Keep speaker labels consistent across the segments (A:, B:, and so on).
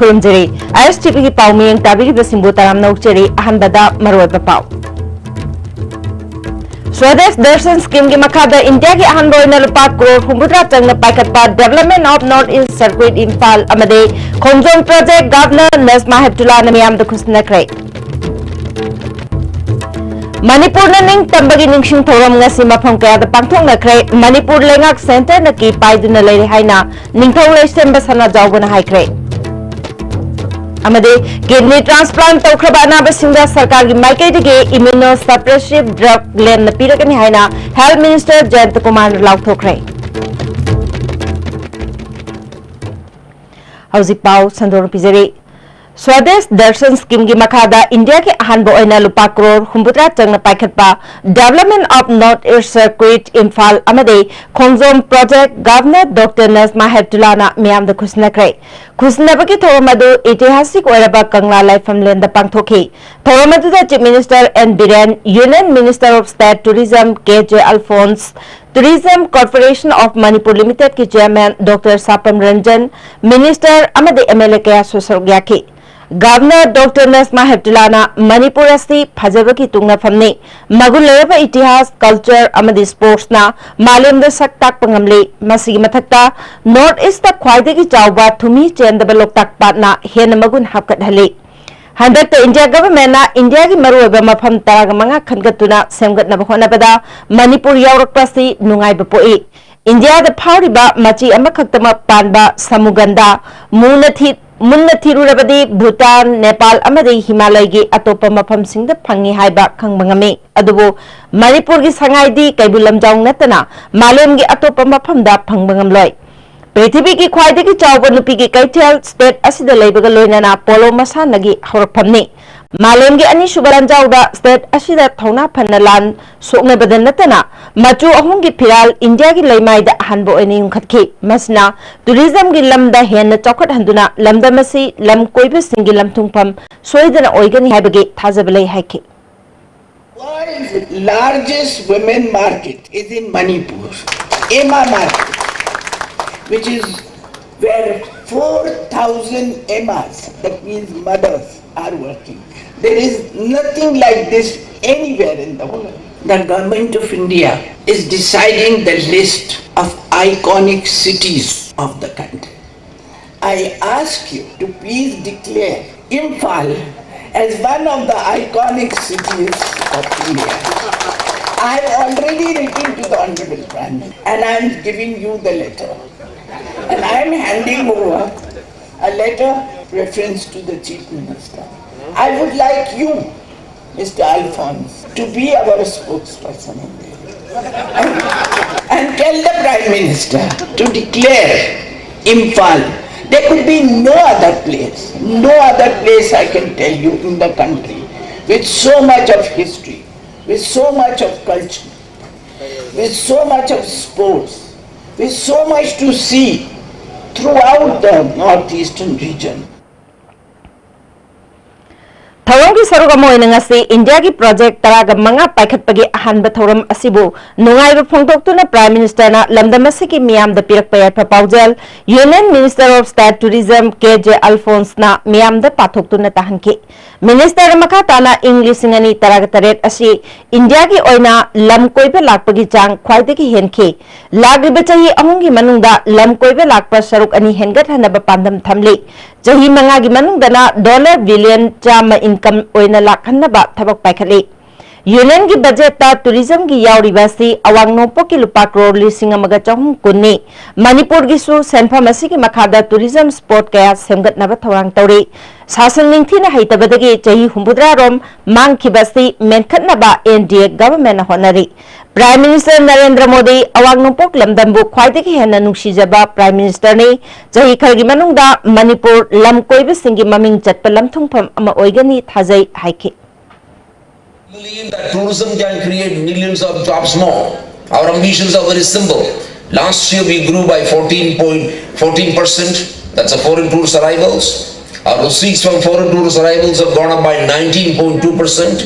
A: खुरुमजरी ISTV की पाउमियंग ताबिरी बसिंबो ताराम नौचरी अहनबदा मरोब पाउ स्वदेश दर्शन स्कीम की मखादा इंडिया की अहनबो इन लुपा करोड़ हुमुद्रा चंगना पाइकटपा development of north east circuit Imphal अमदे खोंजोंग प्रोजेक्ट गवर्नर नजमा हेप्तुल्ला नमियाम द खुसनखरे मणिपुर निंग तंबगी निंगसिंग थौरम ngasi mafam kaya da pangthoknakre Manipur lengak center na ki paiduna leire haina ningthau leisem basana jawbana haikre amade kidney transplant tawkhraba anabasingda sarkar gi maikai de immunosuppressive drug len na pirakani haina health minister Jayant Kumar lauthokre hauzik pau sandor pizeri स्वदेश दर्शन scheme की मखादा India के अहनबो ओइना लुपा करोड़ हुमुद्रा चंगना पाइखटपा development of north east circuit Imphal अमदे Khongjom project governor doctor Najma Heptulla ना मियाम द खुसनखरे खुसनबकी थोरम अदु ऐतिहासिक ओइरबा कंगला लाइफम लेंद पांगथोखी थोरम अदु chief minister N Biren union minister of state tourism K Alphons tourism corporation of Manipur limited की chairman doctor Sapam Ranjan minister अमदे एमएलए कया सुसरग्याखी गवर्नर डॉक्टर नजमा हेप्तुल्ला ना मणिपुर असि फजब की तुंगनफमने मगुन लेरबा इतिहास कल्चर अमदि स्पोर्ट्स ना मालेमदा सक ताकपा ngamle मसिगी मथक्ता north east ख्वाइदगी चावबा थुमी चेंदबा Loktak Patna हेन मगुन हापकटहले हंदक इंडिया गवर्नमेंट ना इंडिया की मरुब मफम तराग मंगा खनगतुना सेमगतनबा होनबदा मणिपुर यावरकपासी नुंगाइबा पोई इंडिया द फाउरिबा मची अमखक्तमा पानबा समुगंदा मुन्ना थिरुरबदी भूटान नेपाल अमदे हिमालय की अतोप मफम सिंह फंगी हाइबा खंगबंगमे अदुबो मणिपुर की संगाइदी कैबुल लमजाउंग नतना मालेम की अतोप मफम दा फंगबंगमलोय पृथ्वी की ख्वाइदगी चावबा नुपी की कैथल स्टेट असिदा लेबगा लोइनाना पोलो मसानगी हौरफमने मालेम की अनिसुब लंजाउदा स्टेट असिदा थौना फन्न लान सोकनेबदा नतना मचु अहुम की फिराल इंडिया की लैमाइदा अहनबो ओइने युंखतखी मसना टूरिज्म की लमदा हेन चौखट हंदुना लमदमसी lump कोइबसिंगी लमथुंगफम सोइदना ओइगनी हाइबगे थाजबलै हाइखी
B: World's largest women market is in Manipur, Ema market, which is where 4,000 Emas, that means mothers, are working. There is nothing like this anywhere in the world. The government of India is deciding the list of iconic cities of the country. I ask you to please declare Imphal as one of the iconic cities of India. I have already written to the Honorable Prime Minister and I am giving you the letter. And I am handing over a letter reference to the Chief Minister. I would like you, Mr. Alphonse, to be our spokesperson in there. And tell the Prime Minister to declare Imphal. There could be no other place I can tell you in the country with so much of history, with so much of culture, with so much of sports, with so much to see throughout the northeastern region.
A: थौरम की सरुगम ओइनंगसी India की project तराग मंगा पाइखटपगी अहनब थौरम असिबु नुंगाइब फोंगतोक्तुना prime minister ना लमदमसी की मियाम द पिरक पयाफा पाउजल union minister of state tourism K Alphons ना मियाम द पाथोक्तुना ताहनकी मिनिस्टर मखा ताना इंग्लिसिंग अनि तराग तरेट असि इंडिया की ओइना लम कोइबे लाकपगी चांग ख्वाइदगी हेनखे लागिब चही अहुंगी मनुंगदा लम कोइबे लाकप सरुक अनि हेनगत हनब पांदम थमले चही मंगा की मनुंगदना $1 बिलियन चाम इनकम ओइना लाखनबा थबक पाइखले यूनियन की बजट टूरिज्म की यावरिबासी अवांग नोपो की लुपा करोड़ लिसिंग अमगा चहुम कुन्नी मणिपुर की सु सेंफम असी की मखादा टूरिज्म स्पॉट कया सेमगतनबा थौरांग तौरे सासन निंगथिना हैतबदगी चही हुमुद्रा रोम मांगखिबसी मेनखतनबा एनडीए गवर्नमेंट होनरी प्राइम मिनिस्टर नरेंद्र मोदी अवांग नोपोक लमदंबु ख्वाइदगी हेन नुंगसिजबा प्राइम मिनिस्टर ने चही खरगी मनुंगदा मणिपुर लम कोइबसिंगी ममिंग चटप लमथुंगफम अमा ओइगनी थाजै हाइखि
C: believe that tourism can create millions of jobs more. Our ambitions are very simple. Last year we grew by 14%. That's a foreign tourist arrivals. Our receipts from foreign tourist arrivals have gone up by 19.2%.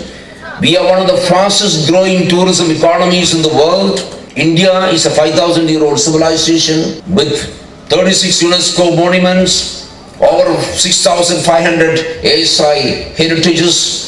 C: We are one of the fastest growing tourism economies in the world. India is a 5,000-year-old civilization with 36 UNESCO monuments, over 6,500 ASI heritages.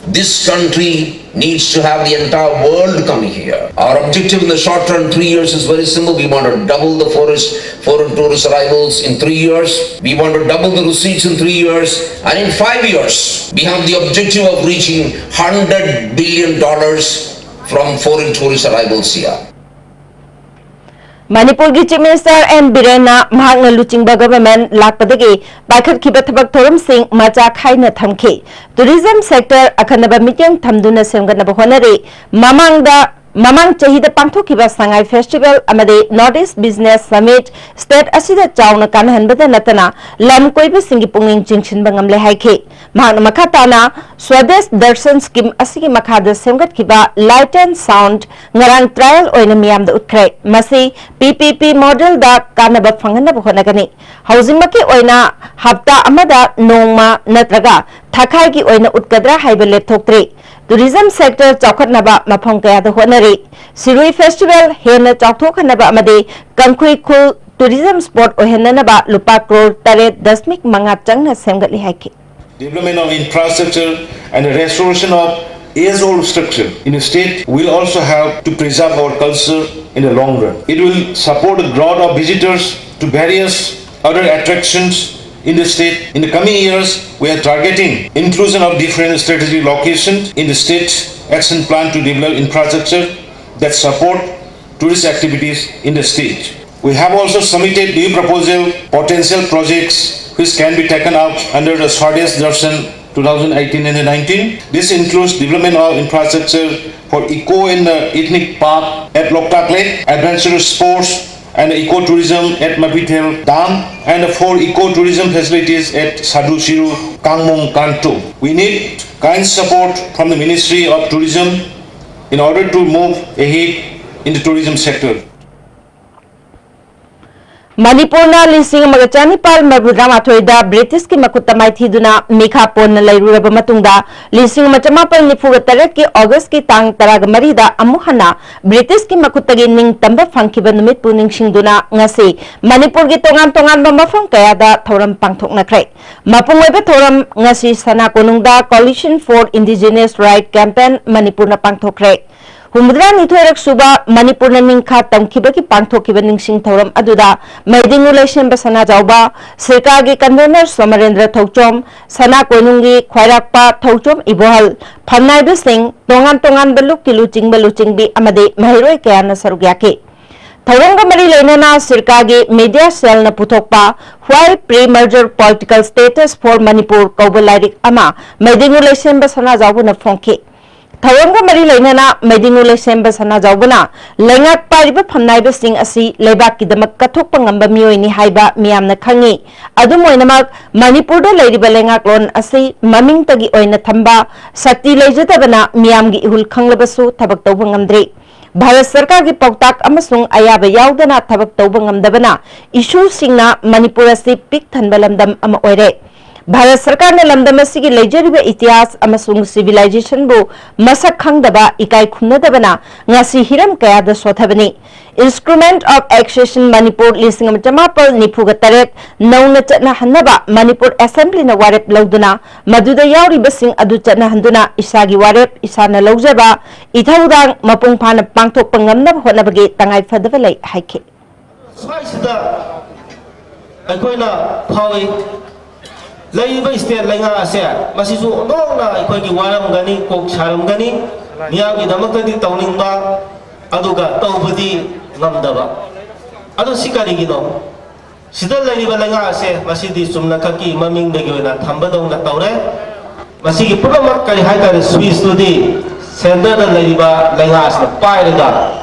C: This country needs to have the entire world coming here. Our objective in the short term, 3 years, is very simple. We want to double the foreign tourist arrivals in 3 years. We want to double the receipts in 3 years. And in 5 years, we have the objective of reaching $100 billion from foreign tourist arrivals here.
A: Manipur ki Chief Minister N Birena mahakna luchingba government lakpadagi paikhatkiba thabak thoram sing macha khaina thamki tourism sector akhanaba mityang thamduna semganaba honari mamang chahida pangthokiba sangai festival amade Northeast Business Summit state asida chauna kanhanbada natana lam koiba singi punging jingchinba ngamle haikhe mahakna makhatana Swadesh Darshan scheme asigi makhada semgatkiba light and sound ngarang trial oina miyamda utkre masi PPP model da kanaba phanganaba honagani housing maki oina hafta amada nongma natraga thakai ki oina utkadra haiba lepthoktre tourism sector chawkhatnaba mafam kayada honari Sirui festival hena chawthokhanaba amade Kangkhui khul tourism spot ohenanaba lupa crore 8.5 changna semgatli haikhe
D: Development of infrastructure and the restoration of age-old structure in the state will also help to preserve our culture in the long run. It will support the growth of visitors to various other attractions in the state. In the coming years, we are targeting inclusion of different strategic locations in the state action plan to develop infrastructure that support tourist activities in the state. We have also submitted new proposal potential projects which can be taken up under the Swadesh Darshan 2018 and 19. This includes development of infrastructure for eco and ethnic park at Loktak Lake, adventurous sports and ecotourism at Mapitel Dam, and 4 ecotourism facilities at Sadhu Shiru, Kangmung, Kanto. We need kind support from the Ministry of Tourism in order to move ahead in the tourism sector.
A: Manipurna lising magachanipal mabudramatoida British ki makuta maithiduna mikha ponna lairuraba matungda lising machamapal nifuga taret ki August ki tang taraga marida amuhana British ki makutagi ning tamba fangkiba numit pu ningsingduna ngasi Manipur ki tongan mafam kayada thoram pangthoknakrai mapungoiba thoram ngasi sana konungda Coalition for Indigenous Right Campaign Manipurna pangthokrai Humudra nithoirak suba Manipurna ningkha tamkiba ki pangthokiba ningsing thoram aduda maidingu leisem basana jawba sarkar gi convener Somarendra Thokchom sana koinungi khwairakpa Thokchom ibohal phamnai sing tongan baluk ki luchingbi amade mahiroi kayana sarugyake Thoranga mari leinana sarkar gi media cell na puthokpa why pre-merger political status for Manipur kaubalairik ama maidingu leisem basana jawbu na phongke Thawanga mari leinana maidingu lesemba sana jawbana lengat pariba phamnaiba sing asi lebak kidamak kathokpa ngamba miyoini haiba miyamna khangi adumoinamak Manipur da leiriba lengak lon asi maming tagi oina thamba sakti leijadabana miyamgi ihul khanglabasu thabak tawba ngamdre Bharat Sarkar ki pautak amasung ayaba yaudana thabak tawba ngamdabana issue singna Manipur asi pik thanba lamdam ama oire Bharat Sarkar ne lamdam asigi leijariba ityas amasung civilization bu masak khangdaba ikai khumnadabana ngasi hiram kayada sothabani Instrument of Accession Manipur lising chamapal nifuga taret nauna chatna hanaba Manipur Assembly na warep lauduna maduda yauriba sing adu chatna handuna isagi warep isana laujaba ithaudang mapung phana pangthok pangamnab honabagi tangai fadaba lai haike
E: Swaisida akoina phawi Laiba state lenga ase masisu nongna ikoi waram gani kok charam gani miyagi damakta di tawningba aduga tawbudi ngamdaba adu sikari gino sida laiba lenga ase masidi sumna kaki maming degi na thambadong na tawre masigi puramak kari haitare swiss tudi center da laiba lenga ase pairaga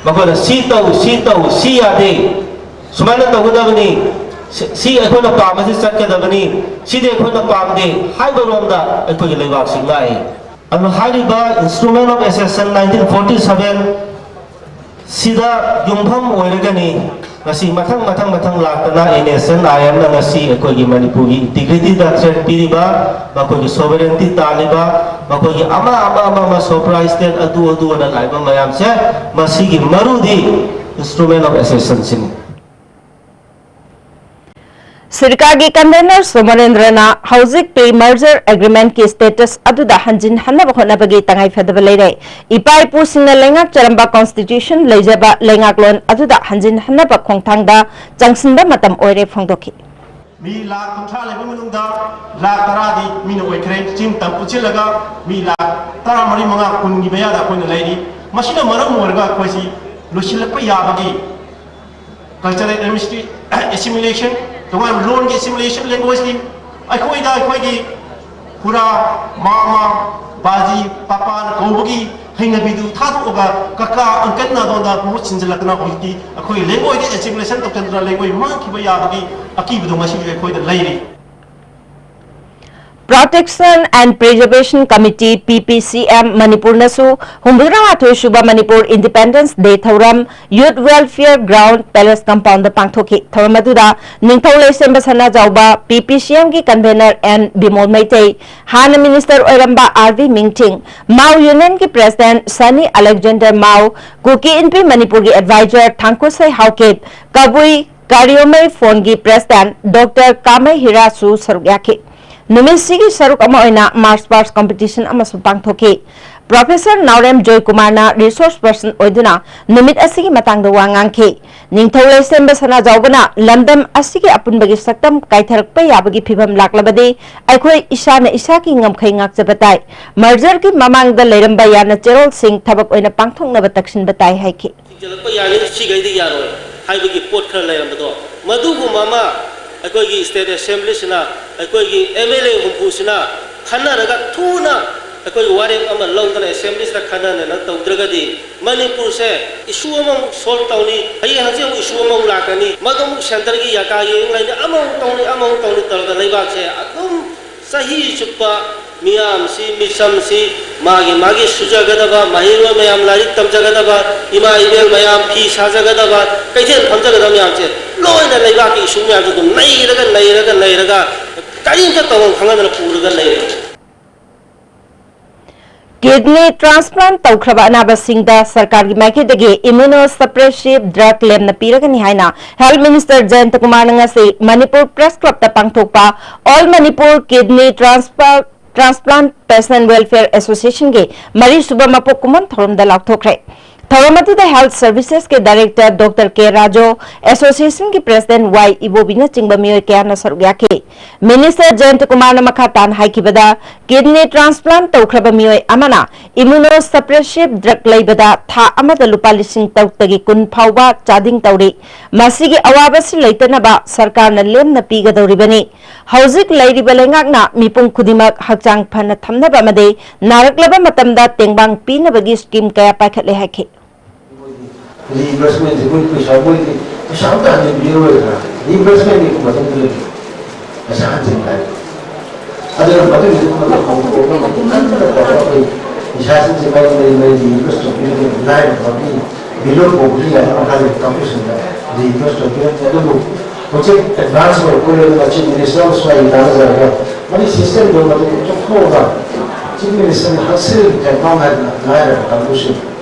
E: makona si ade sumana tawudabani si akhona pam asi sakadabani si de akhona pam de haiba romda akhoi leibak singai anu hariba instrument of accession 1947 sida yumpham oiragani ngasi mathang laktana nation ayam na ngasi akhoi gi Manipur gi integrity da threat piriba makoi gi sovereignty taliba makoi gi ama surprise state adu na laiba mayam se masigi marudi instrument of accession sin
A: सरकार की convener सोमरेंद्रना हौजिक pre merger agreement की status अदुदा हंजिन हन्नब होनबगी तंगाई फदब लेरे इपा इपू सिंगना लेंगाक चरंबा constitution लेजबा लेंगाकलोन अदुदा हंजिन हन्नब खोंगथांगदा चंगसिनबा मतम ओइरे फोंदोखि
E: मी लाख कुंठा लेबा मनुंगदा lakh तरादी mean ओइखरे चिम तम पुचिलगा मी लाख तरा मरी मंगा कुनगी बयादा कोइना लेरी मसिना मरम मोरगा कोइसी लोसिलपा याबगी कल्चरल एडमिनिस्ट्री एसिमुलेशन तोंगा लोन की एसिमुलेशन लैंग्वेज की अखोइदा अखोइगी पूरा मामा बाजी पापा कौबगी हैना बिदु थादोगा कका अंकल ना दोंदा मु छिनजलकना होइकी अखोइ लैंग्वेज एसिमुलेशन तोंतरा लैंग्वेज मांखिबा याबगी अकीबदो मसी अखोइदा लैरी
A: Protection and Preservation Committee PPCM Manipur nasu humbudra mathoi suba Manipur Independence Day thoram Youth Welfare Ground Palace Compound da pangthoki thoram aduda ningthole semba sana jawba PPCM ki convener N Bimol Maitei Hana Minister oiramba RV Mingting Mao Union ki President Sunny Alexander Mao Kuki NP Manipur ki Advisor Thangkusai Hauket Kabui Kariomai Phone ki President Dr. Kamai Hirasu Sarugyaki Numisigi Saruk Amoina March Past Competition Amasu Pangthoki Professor Naurem Joy Kumarna Resource Person Oiduna Numit Asigi Matangda Wangangki Ningthole Semba Sana Jawbana Lamdam Asigi Apunbagi Saktam Kaitharakpa Yabagi Phibam Laklabadi Aikhoi Isana Isaki Ngamkhai Ngakjabatai Merger ki Mamangda Leramba Yana Gerald Singh Thabak Oina Pangthoknaba Taksin Batai Haiki
F: jalakpa yani sigaydi yaro haibagi pot khara lerambado madugu mama akoigi state assembly sina akoigi MLA humpu sina khanaraga thuna akoi warem ama longdana assembly sina khanana na tawdragadi manipur se issue among solve tawni hayi hanse issue among lakani madum center gi yaka yeng lain among tawni targa leibak se adum sahi chuppa miyam si misam si magi sujagadaba mahirwa mayam larik tamjagadaba ima ibel mayam phi sajagadaba kaithen thamjagadaba miyam se loina leibak issue miyam ju nairaga kain ka tawang khangana puraga nairaga
A: Kidney transplant taukraba anabasingda sarkar gi maikidagi immunosuppressive drug lemna piragani haina Health Minister Jayant Kumar ngasi Manipur Press Club ta pangthokpa All Manipur Kidney Transplant Patient Welfare Association ge Mari Suba Mapok Kuman thorom da lakthokre Thoramatu the Health Services के Director Dr. K. Rajo Association के President Y. Ibobina Chingba Mioy Kayana Sarugyaki Minister Jayant Kumar Namakatan Haikibada Kidney Transplant Taukraba Mioy Amana Immunosuppressive Drug Laibada Tha Amada Lupa Lising Tautagi Kun Pauba Chading Tauri Masigi Awabasi Laitanaba Sarkar na Lem na Piga Dauribani Hauzik Lairi Balengakna Mipung Kudimak Hakjang Pana Thamnaba Made Naraklaba Matamda Tengbang Pina Bagi Scheme Kaya Pakat Lehaki
G: reimbursement is पैसा बोल के पैसा होता है zero है reimbursement एक मतलब तो पैसा हंस नहीं है अगर मतलब हम कोई इशारे से मैं reimburse तो फिर लाइन अभी बिलो को भी है और खाली कंपटीशन है reimburse तो फिर तो मुझे एडवांस में कोई अच्छी मिनिस्टर स्वाई डाल जाएगा मतलब सिस्टम जो मतलब तो होगा चीफ मिनिस्टर हर से काम है लाइन कंपटीशन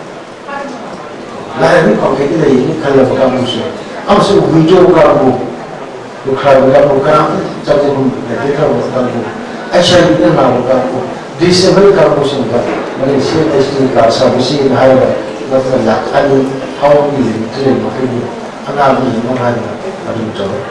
G: लाइन को के लिए ये खाली काम है अब से वीडियो का वो खाली का प्रोग्राम जब हम देखा होता है ऐसा भी ना होगा डिसेबल का पोषण का मैंने से ऐसे का सर्विस ही है मतलब लाखानी हाउ भी ट्रेन में अनामी मनाना अभी चलो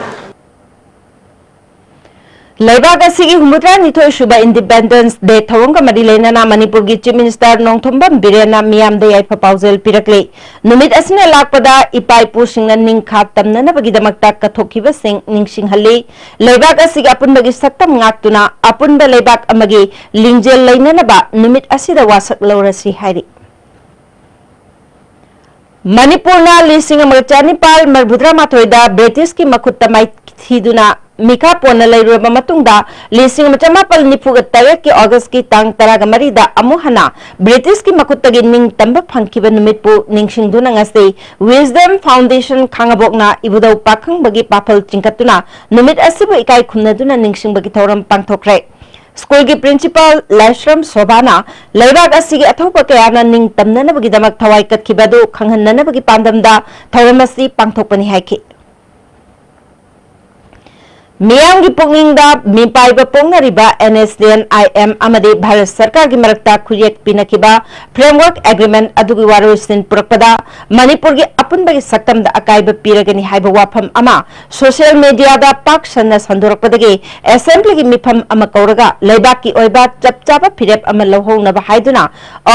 A: Laibak asigi humudra nithoi suba Independence Day thawanga mari leinana Manipur gi Chief Minister Nongthombam Birena miyam de yaifa paujel pirakle numit asina lakpada ipai pu singna ningkha tamnana bagi damakta kathokhiba sing ningsing halli Laibak asigi apun bagi saktam ngaktuna apun ba Laibak amagi lingjel leinana ba numit asida wasak lawrasi hairi Manipur na lising amarchanipal marbudra mathoida British ki makhutta mai thiduna Mika pona lairaba matungda lising machamapal nifuga tayak ki August ki tang taraga marida amuhana British ki makuttagi ning tamba phangkiba numitpu ningsingduna ngasi Wisdom Foundation khangabokna ibudau pakhang bagi papal chingkatuna numit asibu ikai khumnaduna ningsing bagi thoram pangthokre School ki principal Lashram Sobana Laibak asigi athopa kayana ning tamnana bagi damak thawai katkibadu khanghanna bagi pandamda thoramasi pangthokpani haiki मियाम की पुंगनिंगदा मिपाइब पोंगनरिबा NSDN-IM अमदे Bharat सरकार की मरक्ता खुरियक पिनकिबा framework agreement अदुगी वारोइसिन पुरकपदा Manipur की अपुनबगी सक्तमदा अकाइब पीरगनी HYBE वाफम अमा social media दा पाक सन्ना संदोरकपदगी assembly की मिफम अमा कौरगा लेबाक की ओइबा चपचाबा फिरेप अमा लौहोंगनबा हाइदुना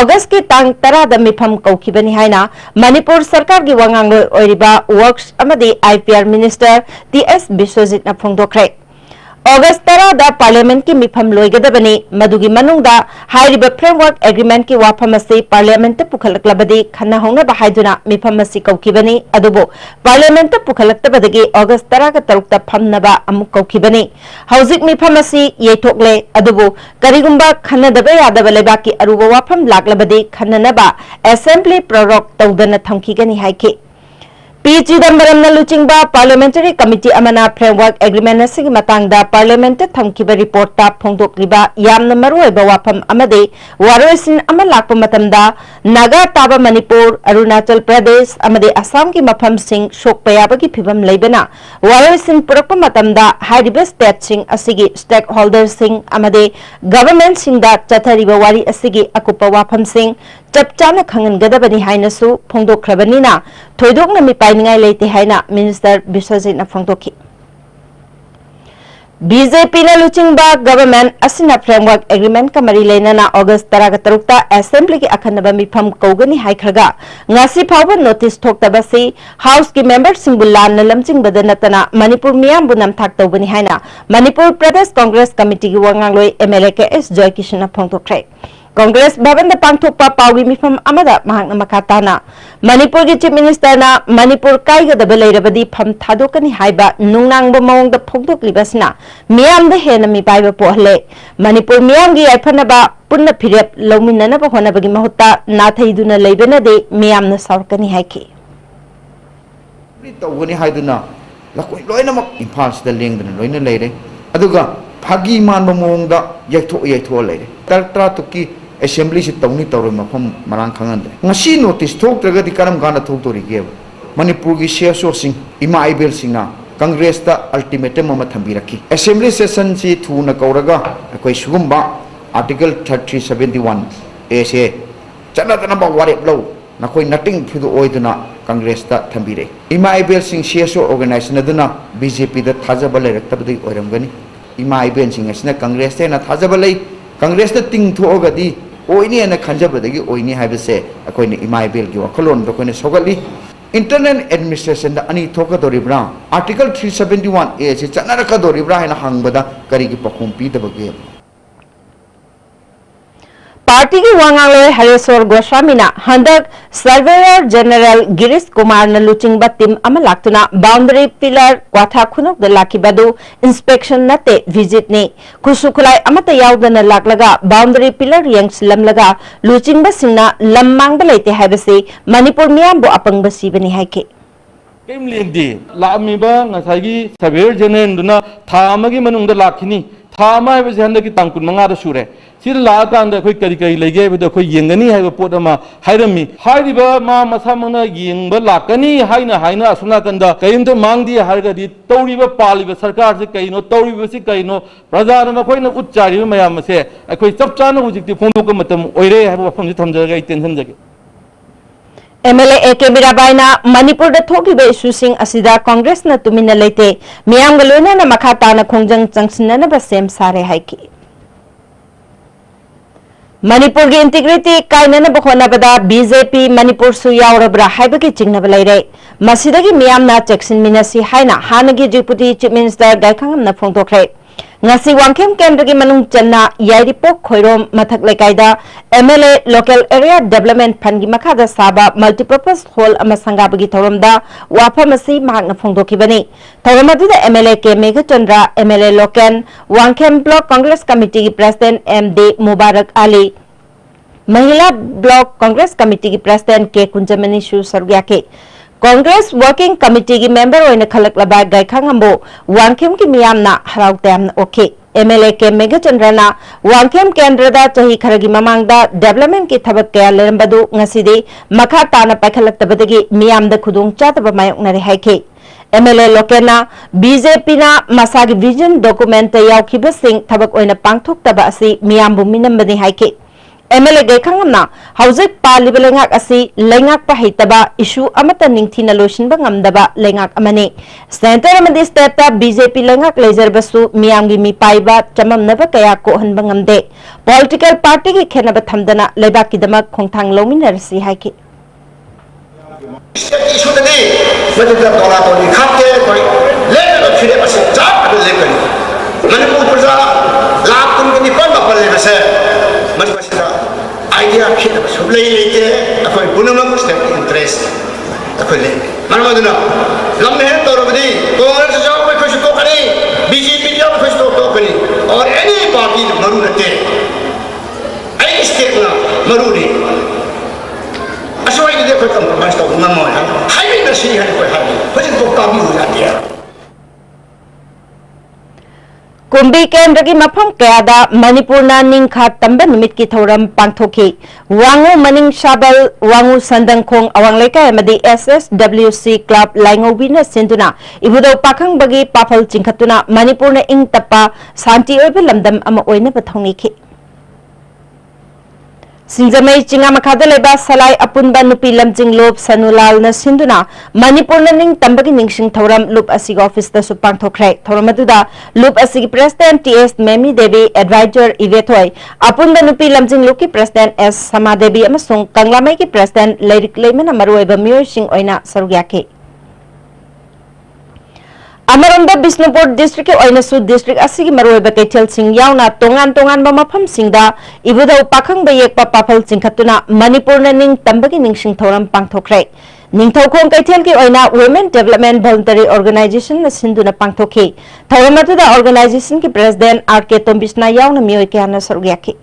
A: अगस्त की तांग 10 दा मिफम कौखिबनी हाइना मणिपुर सरकार की वांगांगलोय ओइरिबा वर्क्स अमदे IPR मिनिस्टर TS बिश्वजितना फोंदोखरे अगस्त 10 दा पार्लियामेंट की मिफम लोइगदबनी मदुगी मनुंगदा हाइरिबा फ्रेमवर्क एग्रीमेंट की वाफम असी पार्लियामेंट पुखलकलबदी खन्ना होंगनबा हाइदुना मिफम असी कौखिबनी अदुबो पार्लियामेंट पुखलक्तबदगी अगस्त 10 का तरुकता फमनबा अमुक कौखिबनी हौजिक मिफम असी येथोकले अदुबो करिगुंबा खन्नदबा यादबा लेबाकी अरुबा वाफम लागलबदी खन्ननबा असेंबली प्रोरोग तौदना थमखिगनी हाइके P. Chidambaram लुचिंगबा पार्लियामेंटरी कमिटी अमना फ्रेमवर्क एग्रीमेंट असिगी मतंगदा पार्लियामेंट थमखिबा रिपोर्ट ता फोंदोकलिबा यामना मरुओइबा वाफम अमदे वारोइसिन अमा लाकपा मतमदा नागा ताबा मणिपुर अरुणाचल प्रदेश अमदे असम की मफम सिंह सोकपा याबगी फिबम लेबना वारोइसिन पुरकपा मतमदा हाइरिबा स्टेट सिंह असिगी स्टेक होल्डर सिंह अमदे गवर्नमेंट सिंहदा चथरिबा वारी असिगी अकुपा वाफम सिंह चपचाना खंगनगदबनी हाइनसु फोंदोखरबनीना थोइदोकना मिपाइनिंगाइ लेते हाइना मिनिस्टर बिश्वजितना फोंदोखि बीजेपी ने लुचिंगबा गवर्नमेंट असिना फ्रेमवर्क एग्रीमेंट का मरी लेना अगस्त 10 तरुकता असेंबली की अखन्नबा मिफम कौगनी हाइखरगा ngasi फाउबा नोटिस थोक्तबसी हाउस की मेंबर सिंह लान लमचिंगबद नतना मणिपुर मियाम बुनम थाक तौबनी हाइना मणिपुर प्रदेश कांग्रेस कमिटी की वांगांगलोय MLA KS जॉय किशन फोंदोखरे कांग्रेस भवन पांथोकपा पाउगी मिफम अमदा महांगना मखाताना मणिपुर की चीफ मिनिस्टर ना मणिपुर काइगदब लेरबदी फम थादोकनी हाइबा नुंगनांगब मौंगद फोंदोकलिबसना मियाम द हेन मिपाइब पोहले मणिपुर मियाम की याइफनबा पुन्न फिरेप लौमिननब होनबगी महुत्ता नाथैदुना लेबनदे मियाम न सावकनी हाइकी
H: तौगनी हाइदुना लकोइ लोइनमक इम्फाल सिदा लेंगदना लोइना लेरे अदुगा फागी मानब मौंगदा यैथो लेरे तरतरा तुकी असेंबली से तौनी तौर मफम मरांग खंगनदे ngasi नोटिस थोक्त्रगदि करम गाना थोक्तोरिगे मणिपुर की शेयरसो सिंह इमा आइबेल सिंहना कांग्रेस ता अल्टीमेटम अमा थंबिरखी असेंबली सेशन से थूना कौरगा अखोइ सुगुंबा आर्टिकल 3371 ए से चनदना वारेप लो नखोइ नटिंग फिदु ओइदना कांग्रेस ता थंबिरे इमा आइबेल सिंह शेयरसो ऑर्गेनाइजेशन अदुना बीजेपी दा थाजबा लेरक्तबदि ओइरमगनी इमा आइबेल सिंह असना कांग्रेस ते ना थाजबा लै कांग्रेस ता तिंग थोगदी ओइनी ना खंजबदगी ओइनी हाइबसे अखोइने इमा आइबेल की वखलोन बखोइने सोगली इंटरनल एडमिनिस्ट्रेशन दा अनी थोकदोरिब्रा आर्टिकल 371 ए से चनरकदोरिब्रा हैना हंगबदा करिगी पखुम पीदबगे
A: पार्टी की वांगांगलोय हरेश्वर गोस्वामीना हंदक सर्वेयर जनरल गिरीश कुमार न लुचिंगबा टीम अमा लाक्तुना बाउंड्री पिलर क्वाथा खुनुक द लाखिबदु इंस्पेक्शन नते विजिट ने खुसुखुलाई अमता यावदना लाकलगा बाउंड्री पिलर यंगसिलमलगा लुचिंगबा सिंगना लम्मांगबा लेते हाइबसे मणिपुर मियामबु अपंगबा सिबनी हाइके
I: केम लेंदी लामिबा ngसागी सर्वेयर जनरल दुना था अमगी मनुंगदा लाखिनी था अमा हाइबसे हंदकी तांग 15 दा सुरे सिर लाकांद अखोई करी करी लेगे बदो अखोई येंगनी हाइबा पोट अमा हाइरमी हाइरिबा मा मसामना येंगबा लाकनी हाइना असुना कंदा कयिमतो मांगदी हारगदी तौरिबा पालिबा सरकार से कइनो तौरिबा से कइनो प्रजाना नखोइना उच्चारिबा मयाम से अखोई चपचाना हुजिकति फोंदोक मतम ओइरे हाइबा वफमजि थमजरगा टेंशन जगे
A: MLA AK Mirabaina मणिपुर दा थोकिबा इशुसिंग असिदा कांग्रेस न तुमिना लेते मियामगा लोइना मखा ताना खोंजंग चंगसिननबा सेम सारे हाइकी मणिपुर की इंटीग्रिटी कायननब होनबदा बीजेपी मणिपुर सु यावरब्रा हाइबगी चिंगनब लेरे मसिदगी मियामना चेक्सिनमिनसी हाइना हानगी डिप्यूटी चीफ मिनिस्टर गायखांगमना फोंदोखरे ngasi wangkem kendra ki manung channa yairipok khoirom mathak lekaida MLA local area development fund gi makha da saba multipurpose hall ama sangabagi thoramda wafamasi mahakna phongdokibani thoramadu da MLA ke Megha Chandra MLA local wangkem block congress committee ki president MD Mubarak Ali महिला block Congress committee की president के कुंजमनी शु सरग्या के Congress working committee की member होने खलकलबा गायखांगमबो वांगखेम की मियामना हराउतेम okay MLA के मेघा चंद्रना वांगखेम केंद्रदा चही खरगी ममांगदा डेवलपमेंट की थबक कया लेरंबदु ngasiदे मखा ताना पाखलक्तबदगी मियामदा खुदुंग चातबा मायोकनरे हाइखे MLA Lokena BJP na masagi vision document yaukibasing thabak oina pangthok taba asi miyambu minambani haike MLA Gekhangamna hauzik pali belengak asi lengak pahitaba issue amata ningthina lotion bangamdaba lengak amani center amadi state ta BJP lengak laser basu miyamgi mi paiba chamamnaba kaya ko hanbangamde political party ki khenaba thamdana lebak kidamak khongthang lominarsi haike
J: isu tadi betul-betul tolak tolak khate koi lepas itu masih jauh ada lepas Manipur perza lakun kini pun apa lepas masih idea kita sudah itu apa punya mana step interest apa le mana mana tu lama hari tu orang ni Congress jauh mereka suka kani BJP jauh mereka suka kani or any party maru nanti any state na maru ni asal itu dia compromise tahu nama orang, highway nasi hari kau highway, macam tu kami hujan dia.
A: Kumbi Kendra ki mafam kayada Manipur na ningkha tamba numit ki thoram pangthoki wangu maning shabal wangu sandangkhong awang lekai amadi SSWC club laingobi na sinduna ibudo pakhang bagi pafal chingkhatuna Manipur na ing tapa santi oibe lamdam ama oina pathongi ki Sinjamay Chinga Makada leba salai apunba nupi lamjing lob sanulal na sinduna Manipur na ning tambagi ningsing thoram loop asig office da supang thokrai thoram aduda loop asig president TS Memi Devi advisor Ivetoy apunba nupi lamjing loki president S Sama Devi amasung Kanglamay ki president Leirik Leiman amaruiba Mayor Sing oina sarugyake Amaronda Bisnupur district oinasu district asigi maruiba Keitel Singh yauna tongan ba mafam singda ibudau pakhang ba yekpa papal chingkhatuna Manipur na ning tambagi ningsing thoram pangthokrai ningthaukhong Keitel ki oina Women Development Voluntary Organization na sinduna pangthokhi thoramatuda organization ki president RK Tombisna yauna mioi kyana sarugyaki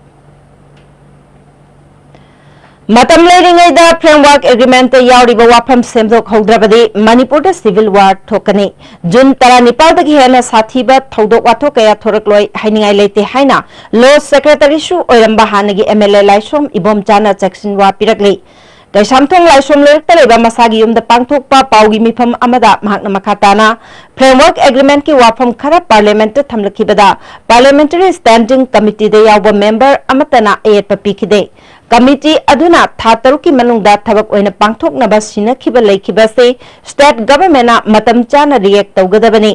A: Matam learing da framework agreement yauriba wafam semdok haudrabadi Manipur da civil war thokani June tara Nepal da hena sathiba thodok wathok kaya thorakloi hainingai leite haina law secretary shu oiramba hanagi MLA Laisom ibom chana section wa pirakli Kaisamthong Laisom lerta leba masagi yumda pangthokpa paugi mifam amada mahakna makhatana framework agreement ki wafam khara parliament thamlakhibada parliamentary standing committee da yawba member amatana ayetpa pikhide Committee aduna thataruki manungda thabak oina pangthoknaba sinakhiba leikhiba se state government na matam chana react tawgadabani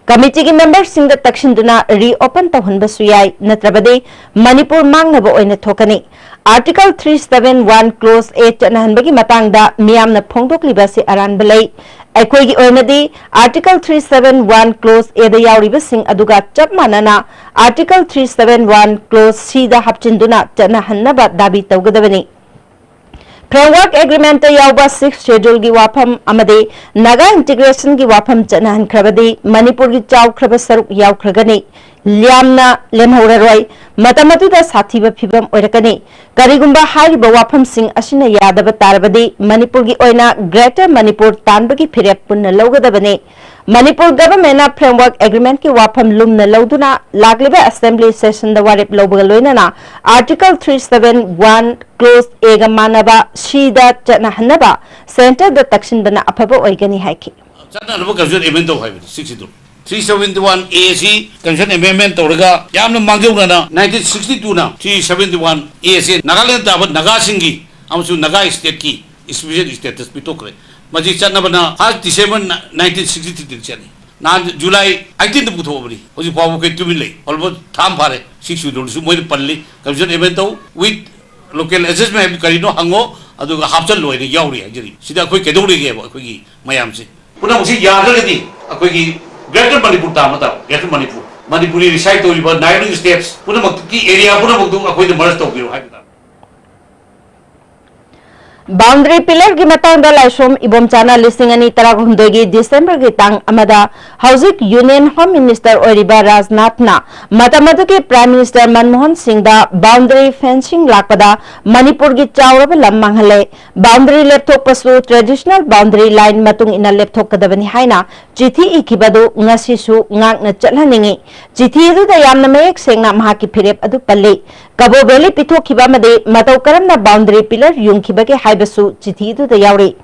A: Committee ki members singda takshinduna reopen tawhanba suyai natrabade Manipur mangnaba oina thokani Article 371 clause 8 nahanbagi matangda miyamna phongdokliba se aranba lei Aikoigi oinadi Article 371 clause A da yauriba sing aduga chap manana Article 371 clause C da hapchinduna chana hannaba dabi tawgadabani Framework agreement ta yauba 6th schedule gi wafam amade Naga integration gi wafam chana hankrabadi Manipur gi chawkraba saruk yaukragani liamna lemhoraroi matamatuda sathiba phibam oirakani karigumba hairiba wafam sing asina yadaba tarabadi Manipur gi oina Greater Manipur tanbagi phirep punna lawgadabani Manipur government na framework agreement ki wafam lumna lawduna lagliba assembly session da warip lawbaga loinana Article 371 clause A ga manaba shida chana hanaba center da takshindana aphaba oigani haiki
K: chana rabo constitution amendment to 62 371 AC constitution amendment toraga yamna mangjona 1962 na 371 AC Nagaland tabat Naga singi amsu Naga state ki special status pitokre maji chana bana 1 December 1963 chani na July 18 bu thobri hoji pawu ke tumile almost tham phare 6 schedule su moi palli constitution amendment to with local assessment karino hango aduga hapchal loine yauri ajiri sida koi kedori ge koi gi mayam se puna musi yaadagadi koi gi Greater Manipur tamata Greater Manipur Manipuri reside to river 9 states puna makki area puna makdu akoi de merge to biro haida
A: Boundary pillar gi matangda Laisom ibom chana listing ani tarahumdoi gi December gi tang amada Housing Union Home Minister Oriba Rajnath na matamadu ki Prime Minister Manmohan Singh da boundary fencing lakpada Manipur gi chawraba lam manghale boundary lepthok pasu traditional boundary line matung ina lepthok kadabani haina chithi ikibadu ngasi su ngak na chalhaningi chithi du da yamna mek sengna mahaki phirep adu palle Cabo Valley pithokiba made matau karamna boundary pillar yungkiba ke haibasu chithi du da yauri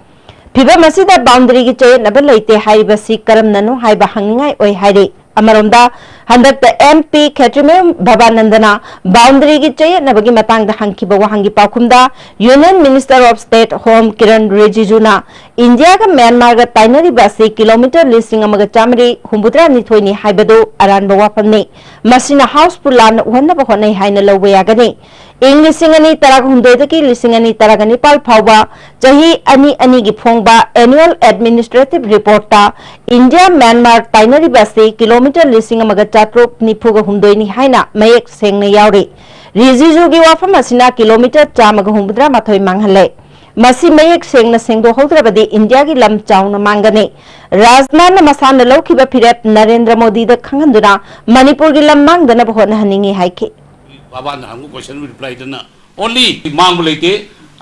A: film असिदा boundary की चयनब लेते हाइबसी करमननु हाइबा हंगिंगाई ओइ हाइरे अमरोंदा हंदक MP खेत्रिमेम भवानंदना boundary की चयनबगी मतंग हंखिब वहांगी पाखुमदा union minister of state home Kiran रिजिजुना इंडिया का म्यांमार का ताइनरिबा से किलोमीटर लिसिंग अमग चामरी हुंबुद्रा निथोइनी हाइबदो अरानबा वाफमने मसिना हाउस पुलान उहन्नबा होनै हाइना लौबा यागनी इंग लिसिंग अनि तराग हुंदोइदगी लिसिंग अनि तराग निपाल फावबा चही अनि अनि गी फोंगबा एनुअल एडमिनिस्ट्रेटिव रिपोर्टा इंडिया म्यांमार ताइनरिबा से किलोमीटर लिसिंग अमग चात्रोक निफुगा हुंदोइनी हाइना मयेक सेंगना यावरे रिजिजुगी वाफम असिना किलोमीटर चामग हुंबुद्रा माथोइ मांगहले मसी मयेक सेंगना सेंगदो हौद्रबदी इंडिया की लम चाउना मांगने राजनान मसान लौखिबा फिरेप नरेंद्र मोदी द खंगंदुना मणिपुर की लम मांगदना होनहनिंगी हाइके
K: बाबा हमको क्वेश्चन रिप्लाई देना ओनली मांग लेते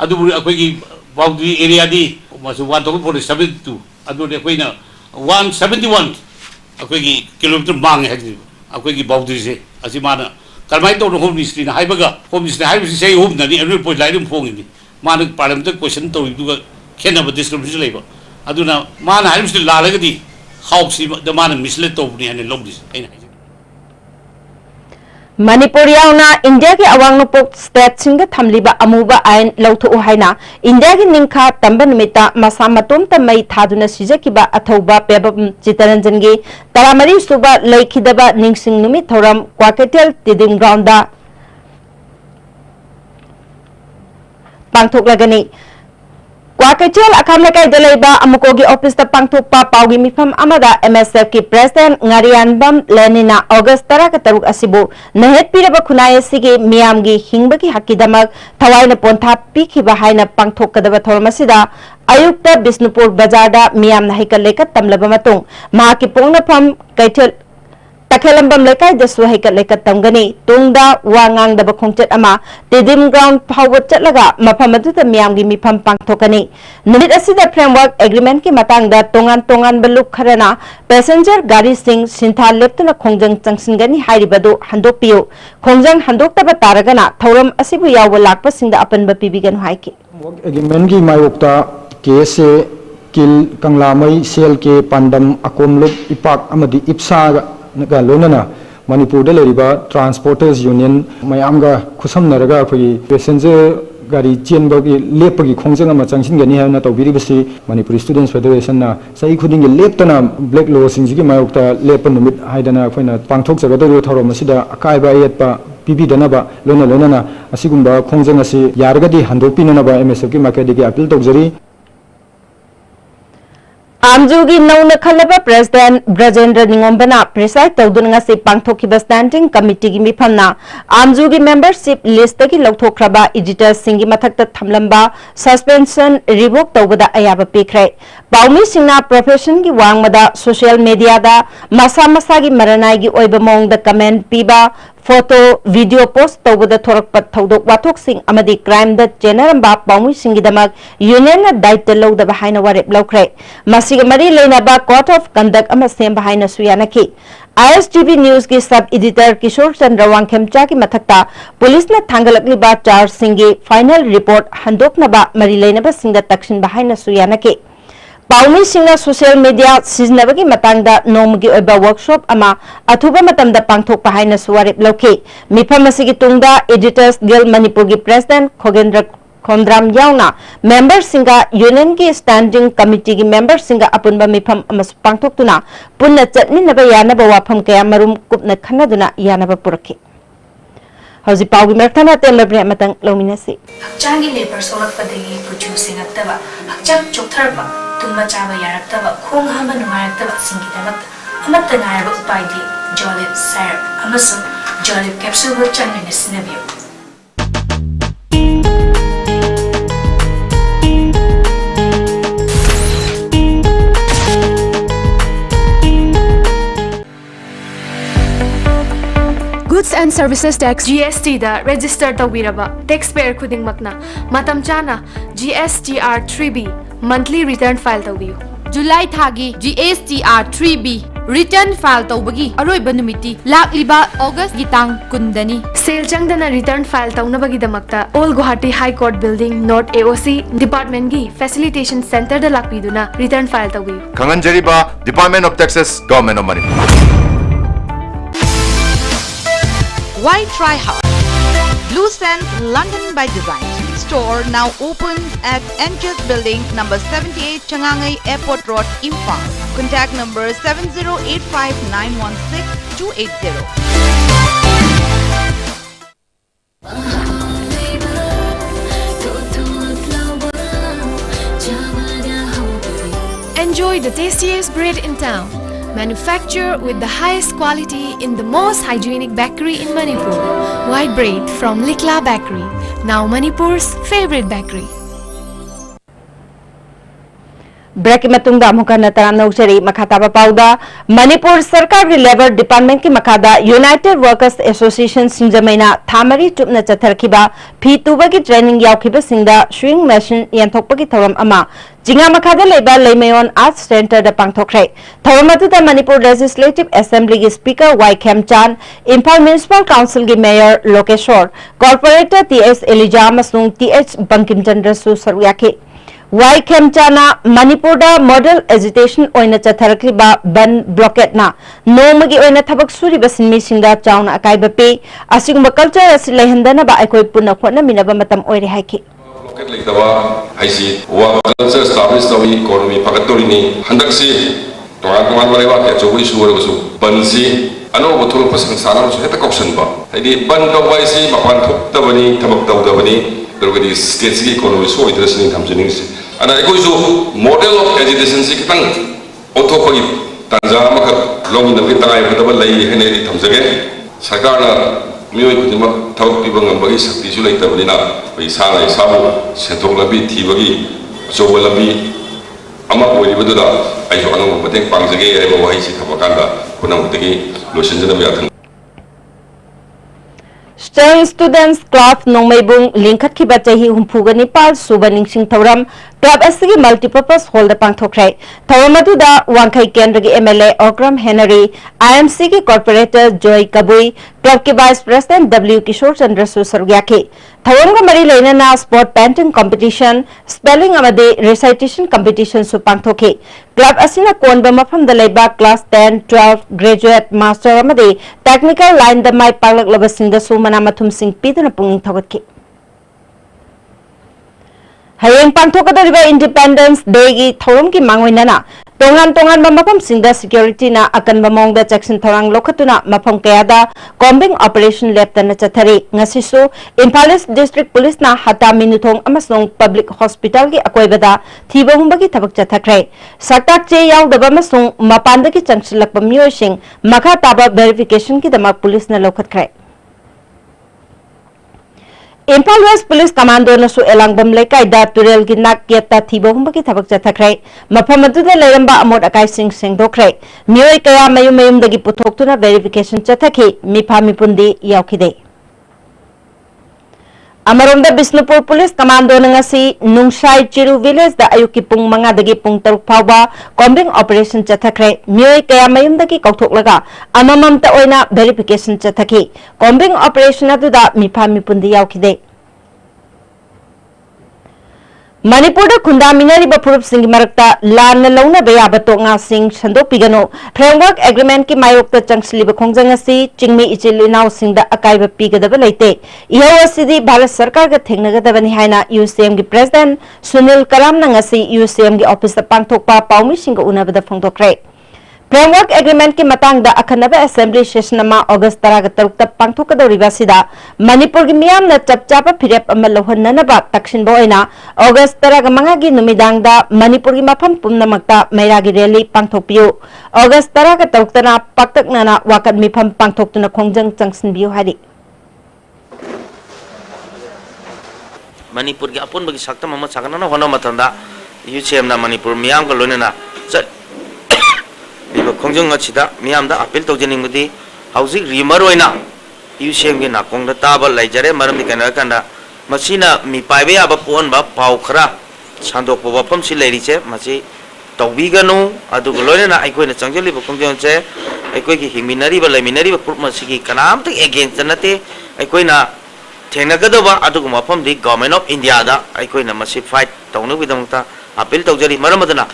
K: अदुबु अखोगी बाउंड्री एरिया दी मसु 1472 अदुदे अखोइना 171 अखोगी किलोमीटर मांग है अखोगी बाउंड्री से असि माना करमाइ तो होम मिनिस्ट्री ना हाइबगा होम मिनिस्ट्री हाइबसि से होम नदी एनुअल पॉइंट लाइम फोंगिनी माना पार्लियामेंट क्वेश्चन तो दुगा खेनब डिस्क्रिमिनेशन लेबा अदुना माना हाइबसि लालगदी हाउस द माना मिसलेट तोबनी हने लोबदिस एना
A: मणिपुर यावना इंडिया की अवांग नोपोक स्टेट सिंग थमलिबा अमुबा आइन लौथो हाइना इंडिया की निंखा तंब निमित्ता मसा मतोम तमई थादुना सिजकिबा अथौबा पेबम चितरंजन गी तरामरी सुबा लेखिदबा निंगसिंग नुमित थौरम क्वाकेटेल टिडिंग ग्राउंडा पांगथोकलगनी क्वाकेटेल अखाम लेकाइदा लेबा अमुकोगी ऑफिस ता पांगथोकपा पाउगी मिफम अमदा एमएसएफ की प्रेसिडेंट ngarianbam लेनिना अगस्त 13 असिबु नहेत पिरबा खुनाय सिगे मियामगी हिंगबगी हक्कीदमक थवाइना पोंथा पिखिबा हाइना पांगथोकदबा थोरमसिदा अयुक्त बिष्णुपुर बाजारदा मियामना हैकलेका तमलबा मतुंग महाकी पोंगनफम कैथेल तखेलंबम लेकाय दसु हैकलेका तमगनी तुंगदा वांगांग दबा खोंचेत अमा टिडिम ग्राउंड फावब चटलगा मफम अदुदा मियामगी मिफम पांगथोकनी नुमित असिदा फ्रेमवर्क एग्रीमेंट की मतंगदा तोंगान तोंगान बलुक खरना पैसेंजर गाड़ी सिंह सिंथा लेप्तुना खोंजंग चंगसिंगनी हाइरिबदु हंदोपियो खोंजंग हंदोक्तबा तारगना थौरम असिबु यावबा लाकपसिंगदा अपनबा पिबिगनु हाइकी
L: एग्रीमेंट की मायोक्ता केस से किल कंगलामई सेल के पांडम अकोमलुक इपाक अमदी Ipsa लोनना Manipur transporters union मयामगा खुसमनरगा अखोगी passenger गाड़ी चेनबगी लेपगी खोंजंग चंगसिनगनी है तौबिरिबसी मणिपुर स्टूडेंट्स फेडरेशन सही खुदिंग लेपतना ब्लैक लॉ सिंगी मायोक्ता लेप नुमित हाइदना अखोइना पांगथोकजगदो थौरमसिदा अकायबा येतपा पिबिदनबा लोना लोनना असिगुंबा खोंजंग असि यारगदी हंदोपिननबा एमएसएफ की मार्केट अपील तौजरी
A: आमजूगी नौन खलब प्रेसिडेंट ब्रजेंद्र निंगोम्बना प्रिसाइड तौदुनगा से पांगथोखिबा स्टैंडिंग कमिटी की मिफमना आमजूगी मेंबरशिप लिस्ट की लौथोखरबा एडिटर सिंगी मथक्ता थमलंबा सस्पेंशन रिवोक तौबदा अयाबा पीखरे पाउमी सिंगना प्रोफेशन की वांगमदा सोशल मीडिया दा मसा मसा की मरनाई की ओइबा मोंग द कमेंट पीबा फोटो वीडियो पोस्ट तौबदा थोरकपा थौदोक वाथोक सिंग अमदी क्राइम द जेनरंबा पाउमी सिंगीदमक यूनियन ना दायित्व लौदबा हाइना वारेप लौखरे मसिग मरी लेनाबा कोड ऑफ कंडक्ट अमा सेमबा हाइना सुयानकी आईएसटीवी न्यूज की सब एडिटर किशोर चंद्र वांगखेमचा की मथक्ता पुलिस ने थांगलकलिबा चार्ज सिंगी फाइनल रिपोर्ट हंदोकनबा मरी लेनाबा सिंगदा तक्सिन बहाइना सुयानकी पाउमी सिंगना सोशल मीडिया सिजनबगी मतंगदा नोमगी ओइबा वर्कशॉप अमा अथुबा मतमदा पांगथोकपा हाइना सुवारेप लौखे मिफम असिगी तुंगदा एडिटर्स गिल्ड मणिपुर की प्रेसिडेंट खोगेंद्र खोंद्राम यावना मेंबर सिंगा यूनियन की स्टैंडिंग कमिटी की मेंबर सिंगा अपुनबा मिफम अमस पांगथोकतुना पुन्ना चटमिनबा यानबा वाफम कया मरुम कुपना खन्नदुना यानबा पुरखे हौजी पाउगी मरथना तेलब्रे मतंग लौमिनसी
M: हक्चांगी लेबर सोलकपदगी पुजु सिंगतबा हक्चांग चोथरबा तुम चाब यारक्तबा खोंग हामा नुंगारक्तबा सिंगिदमक अमत्ता नायबा उपायदि जॉलिप सैर अमसुंग जॉलिप कैप्सूल हो चनमिन सिनबियो
N: Goods and Services Tax GST da register tawiraba taxpayer khudingmakna matam chana GSTR 3B monthly return file tawiyu
O: July thagi GSTR 3B
N: return file तौबगी अरोइबा नुमिति लाक्लिबा ऑगस्ट गी तांग कुंदनी सेल चंगदना रिटर्न फाइल तौनबगी दमक्ता old Guwahati high court building north AOC department गी फैसिलिटेशन सेंटर द लाक्पिदुना रिटर्न फाइल तौबी
O: खंगनजरीबा department of taxes government of Manipur
P: Why try hard? Blue Sands London by Design store now open at Angel's Building number 78 Changangai Airport Road, Imphal. Contact number
N: 7085916280. Enjoy the tastiest bread in town. Manufactured with the highest quality in the most hygienic bakery in Manipur. White bread from Likla Bakery, now Manipur's favorite bakery.
A: ब्रेक की मतुंग दा मुका नतरा नौचरी मखाता पाउदा मणिपुर सरकार की labour department की मखादा united workers association सिंजमैना थामरी चुपना चथरखिबा फी तुबगी ट्रेनिंग यावखिबा सिंगदा स्विंग मशीन यंथोकपगी थवरम अमा जिंगा मखादा लेबा लेमेयोन आर्ट सेंटर दा पांगथोखरे थवरम अदुदा मणिपुर लेजिस्लेटिव असेंबली की speaker Y Khemchand Imphal municipal council की mayor Lokeshwar corporator TS Eliza अमसुंग टीएच बंकिम चंद्र सु सरुयाखि वाई खेमचाना मणिपुर दा मॉडल एजिटेशन ओइना चथरखलिबा बन ब्लॉकेट ना नोमगी ओइना थबक सुरिबा सिनमिसिंगदा चाउना अकाइबा पे असिगुम्बा कल्चर असि लेहंदनबा अखोय पुन्ना खोना मिनबा मतम ओइरे हाइखि
Q: ब्लॉकेट लेतबा हाइसि वा culture establish Tawi economy फगतोरिनी हंदकसि तोंगान Balewa के चोबई सुरगसु बनसि अनो बथुल पसंग साना सु हेता कॉक्शनबा हाइदि बन तबाइसि मपान थोक्तबनी थबक तौदबनी दरगदी स्टेट्स की इकोनॉमी सो इदरसनि थमजनिंगसि अना एकोइसु मॉडल ऑफ एजुकेशन से कितंग ओथोपगी ताजा मख लोंग नबी तंगाय बदब लई हेनेरि थमजगे सरकारना मियोय खुदिमक थबक पिबं ngambagi शक्ति सु लेतबनिना पैसा लाई साबु सेथोक लबी थीबगी अचोब लबी अमा ओइबदुदा आइसो अनो मतें पांगजगे आइबो वाहिसि थबकांदा खुनामुतगी लोसनजनम याथन
A: स्टर्न स्टूडेंट्स क्लब नोंगमैबुंग लिंखतखिबा चाही हुंफुगा निपाल सुबा निंगसिंग थौरम क्लब असगी मल्टीपर्पज हॉल दा पांगथोखरे थौरम अदुदा वांखै केंद्र की एमएलए ओक्रम हेनरी आईएमसी की कॉर्पोरेटर जॉय कबुई क्लब के vice president W Kishore Chandra सुसरग्याखि थौरम का मरी लेना स्पोर्ट पेंटिंग कंपटीशन स्पेलिंग अमदे रिसाइटेशन कंपटीशन सु पांगथोखि क्लब असिना कोनबा मफम दा लेबा क्लास 10 12 ग्रेजुएट मास्टर अमदे टेक्निकल लाइन दा माइ पागलकलबा सिंगदा सु मना मथुम सिंग पीदना पुंगिंग थगतखि हयेंग पांथोकदरिबा इंडिपेंडेंस डे की थौरम की मांगोइनाना तोंगान तोंगान मफम सिंगदा सिक्योरिटी ना अकनबा मोंगदा चेक्सन थौरांग लोखतुना मफम कयादा कॉम्बिंग ऑपरेशन लेप्तना चथरी ngasisu Imphal east district police ना हता मिनुथोंग अमसोंग पब्लिक हॉस्पिटल की अकोइबदा थीबा हुंबगी थबक चथखरे सकताक चे यावदबा अमसोंग मपांदगी चंगसिलकपा मियोइसिंग मखा ताबा वेरिफिकेशन की दमक पुलिस ना लोखतखरे इम्फाल वेस्ट पुलिस कमांडो नसु एलांगबम लेकाइदा तुरेल की नाक केता थीबा हुंबगी थबक चथखरे मफम अदुदा लेरंबा अमोट अकाई सिंग सेंगदोखरे मियोय कया मयु मयुमदगी पुथोक्तुना वेरिफिकेशन चथखि मिफा मिपुंदी यावखिदे अमरोंदा बिष्णुपुर पुलिस कमांडो नंगसी नुंगसाई चिरु विलेज दा अयुकी पुंग मंगा दगी पुंग तरुक फावबा कॉम्बिंग ऑपरेशन चथखरे मियोय कया मयुमदगी कौथोकलगा अमममता ओइना वेरिफिकेशन चथखि कॉम्बिंग ऑपरेशन अदुदा मिफा मिपुंदी यावखिदे मणिपुर खुंदामिनरिबा फुरुप सिंग मरक्ता लान लौनबा याबा तोंगा सिंग संदोपिगनो फ्रेमवर्क एग्रीमेंट की मायोक्ता चंगसलिबा खोंजंग असि चिंगमे इचिल इनाव सिंगदा अकाइबा पीगदबा लेते इहो असिदि भारत सरकार का थेंगनगदबनि हाइना यूसीएम की प्रेसिडेंट सुनील कलाम नंगसी यूसीएम की ऑफिस पांगथोकपा पाउमी सिंग उनबदा फोंदोखरे फ्रेमवर्क एग्रीमेंट की मतंगदा अखनबा असेंबली सेशन मा अगस्त 13 पांगथोकदौरिबा सिदा मणिपुर की मियामना चपचापा फिरेप अमा लौहन्ननबा तक्सिनबा ओइना अगस्त 15 की नुमिदांगदा मणिपुर की मफम पुमनमक्ता मैरागी रैली पांगथोकपियो अगस्त 13 पक्तकनना वाकत मिफम पांगथोकतुना खोंजंग चंगसिनबियो हारि
R: मणिपुर की अपुनबा की सक्तम अमा सागनना होनो मतंदा यूसीएम ना मणिपुर मियाम का लोइनना खोंजंग अछिदा मियामदा अपील तौजनिंगदी हौजिक रिमर ओइना यूसीएम की नाकोंगदा ताबा लाइजरे मरमनि कना कंदा मसीना मी पाइबे याबा पोनबा पाउ खरा सांदोकपो वफम सि लेरिचे मसी तौबीगनु अदुग लोइना अखोइना चंगजलिबा खोंजोंसे अखोइगी हिंगमिनरिबा लेमिनरिबा ग्रुप मसिगी कनामत एगेंस्ट नते अखोइना थेंगनगदबा अदुग मफमदि गवर्नमेंट ऑफ इंडिया दा अखोइना मसि फाइट तौनबिदमता अपील तौजरी मरमदना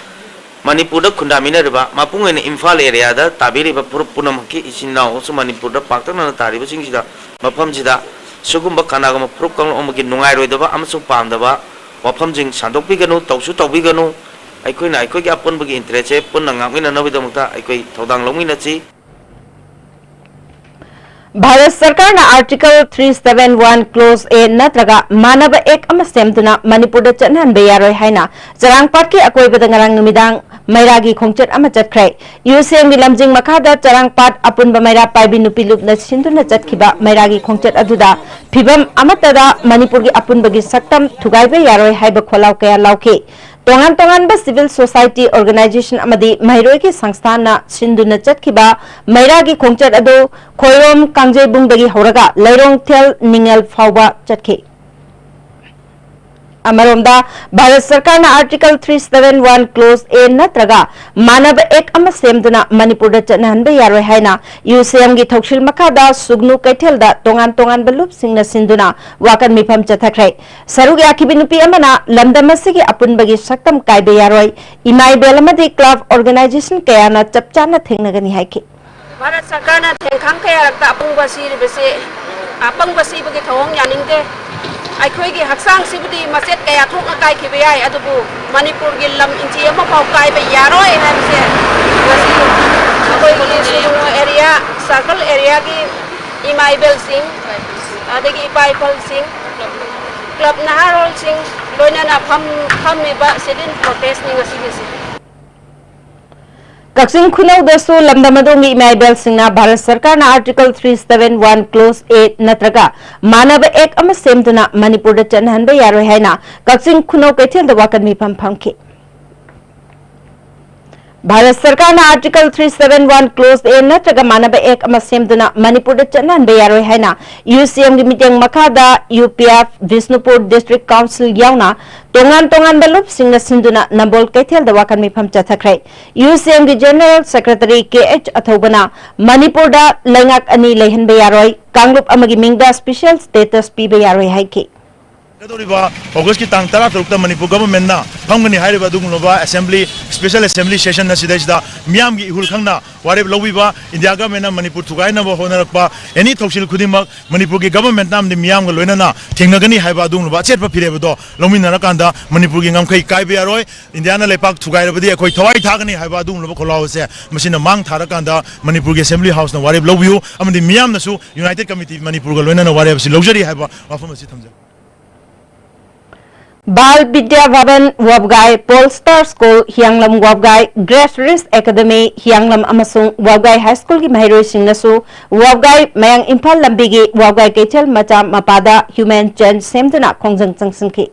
R: मणिपुर खुंदामिनरिबा मपुंगैना इम्फाल एरिया दा ताबिरिबा पुनमकी इसिनाव सु मणिपुर पाक्तना तारिबा सिंगसिदा मफमसिदा सुगुम्बा कनागम प्रूफ कंगमगी नुंगाइरोइदबा अमसु पामदबा वफमजिंग सांदोकबिगनु तौसु तौबिगनु अखोइना अखोइगी अपुनबगी इंटरेस्ट से पुनना ngamina अखोइ थौदांग लौमिनाची
A: भारत सरकार ने आर्टिकल 371 क्लोज ए नत्रगा मानव एक सेमदुना मणिपुर चनहनबे यारोय हाइना चरांगपाट की अकोइबदा ngarang numidang मैरागी खोंचत अमा चतख्रै यूसेम की लमजिंग मखादा चरांगपाट अपुनबा मैरा पाइबी नुपी लुपना सिंदुना चतखिबा मैरागी खोंचत अदुदा फिबम अमतदा मणिपुर की अपुनबगी सक्तम थुगाइबे यारोय हाइबा खोलाव कया लाउखे तोंगान तोंगान सिविल सोसाइटी ऑर्गेनाइजेशन अमदी महिरोय की संस्थान सिंधुना चतखिबा मैरागी खोंचत अदो खोयरोम कांगजेबुंगदगी हौरगा लैरोंग थेल निंगल फाउबा चतखे अमरोमदा भारत सरकार ने आर्टिकल 371 क्लोज ए नत्रगा मानव एक सेमदुना मणिपुर चनहनबे यारोय हाइना यूसीएम की थौसिल मखादा सुगनु कैथेलदा तोंगान तोंगान बलुप सिंगना सिंधुना वाकन मिफम चथख्रै सरुग याखिबि नुपी अमना लमदमसिगी अपुनबगी सक्तम कायबे यारोय इमाई बेलमदि क्लब ऑर्गेनाइजेशन कयाना चपचाना थेंगनगनी हाइखि
S: भारत सरकार ने थेंखांग कयारक्ता अपुंगबसी रिबसे अपंगबसी बगी थौंग यानिंगदे अखोइगी हक्सांग सिबुदी मसेट कया थोक काय खिबे याय अदुबु मणिपुर गी लम इंची अमा फाव काय बे यारोय हाबसे गसी अखोइगी सुगुनो एरिया सर्कल एरिया की इमाइबेल सिंह अदगी इपाइफल सिंह क्लब नहारोल सिंह लोइनाना फममिबा सिदिन प्रोटेस्ट नि गसी
A: कक्सिंग खुनौदसु लमदमदोंगी इमाइबेल सिंगना भारत सरकार ना आर्टिकल 371 क्लोज ए नत्रगा मानव एक सेमदुना मणिपुर चनहनबे यारोय हाइना कक्सिंग खुनौ कैथेल वाकन मिफम फमखे भारत सरकार ने आर्टिकल 371 क्लोज ए नत्रगा मानव एक सेमदुना मणिपुर चनहनबे यारोय हाइना यूसीएम की मीटिंग मखादा यूपीएफ विष्णुपुर डिस्ट्रिक्ट काउंसिल यावना तोंगान तोंगान बलुप सिंगना सिंधुना नंबोल कैथेल वाकन मिफम चथख्रै यूसीएम की जनरल सेक्रेटरी KH अथौबना मणिपुर दा लैंगाक अनि लैहनबे यारोय कांगलुप अमगी मिंगदा स्पेशल स्टेटस पीबे यारोय हाइके
T: अगस्त की तांग तरा तरुक मणिपुर गवर्नमेंट फंगनी असेंबली स्पेशल असेंबली सेशन मियाम की इहुल खंगना वारेब लौबीबा इंडिया गवर्नमेंट मणिपुर थुगाइनब होनरक्पा एनी थौसिल खुदिमक मणिपुर की गवर्नमेंट नामदि मियाम लोइनना थेंगनगनी हाइबा दुंगलबा चेटपा फिरेबदो लौमिनरकांदा मणिपुर की ngамखै काइबे यारोय इंडिया ना लेपाक थुगाइरबदि अखोइ थवाइ थागनी हाइबा दुंगलबा खोलावसे मसिना मांग थारकांदा मणिपुर की असेंबली हाउस ना वारेब लौबियु अमदि मियाम नसु यूनाइटेड कमिटी मणिपुर लोइनना वारेब सि लौजरी हाइबा वाफम असि थमजा
A: बाल Vidya Bhavan वबगाई pole star school हियांगलम वबगाई grace रिस एकेडमी हियांगलम अमसुंग वबगाई हाई स्कूल की महिरोई सिंगनसु वबगाई मयांग इम्फाल लंबीगी वबगाई कैथेल मचा मपादा ह्यूमन चेंज सेमदुना खोंजंग चंगसिंखि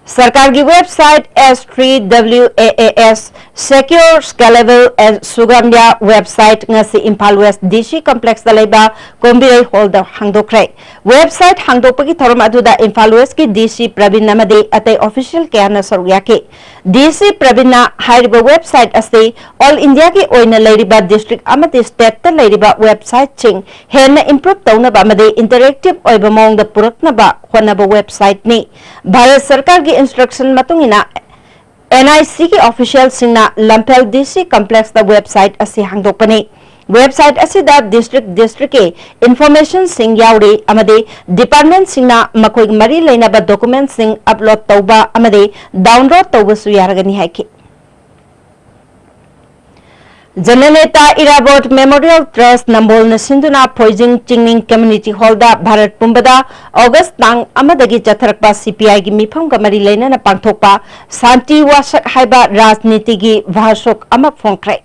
A: सरकार की website S3WAAS Secure Scalable and Sugamya website ngasi Impal West DC Complex da leiba Kombirai Hall da hangdokrai website hangdokpagi thoram aduda Impal West ki DC Pravin namadi atai official kayana saruyake DC Pravin na hairiba website ase All India ki oina leiriba district amati state ta leiriba website ching henna improve taunaba amadi interactive oiba mong da puraknaba honaba website ni Bharat सरकार की instruction मतुंगिना NIC की official सिंगना लंपेल DC complex द website असी हांगदोकपने website असिदा डिस्ट्रिक्ट के इंफॉर्मेशन सिंग यावरे अमदे डिपार्टमेंट सिंगना मखोइ मरी लेनाबा डॉक्यूमेंट सिंग अपलोड तौबा अमदे डाउनलोड तौबसु यारगनी हाइके जननेता इराबोट मेमोरियल ट्रस्ट नंबोल सिंधुना फोइजिंग चिंगनिंग कम्युनिटी हॉल दा भारत पुंबदा अगस्त तांग अमदगी चथरकपा CPI की मिफम गमरी लेना पांगथोकपा शांति वासक हाइबा राजनीति की भाषोक अमा फोंख्रे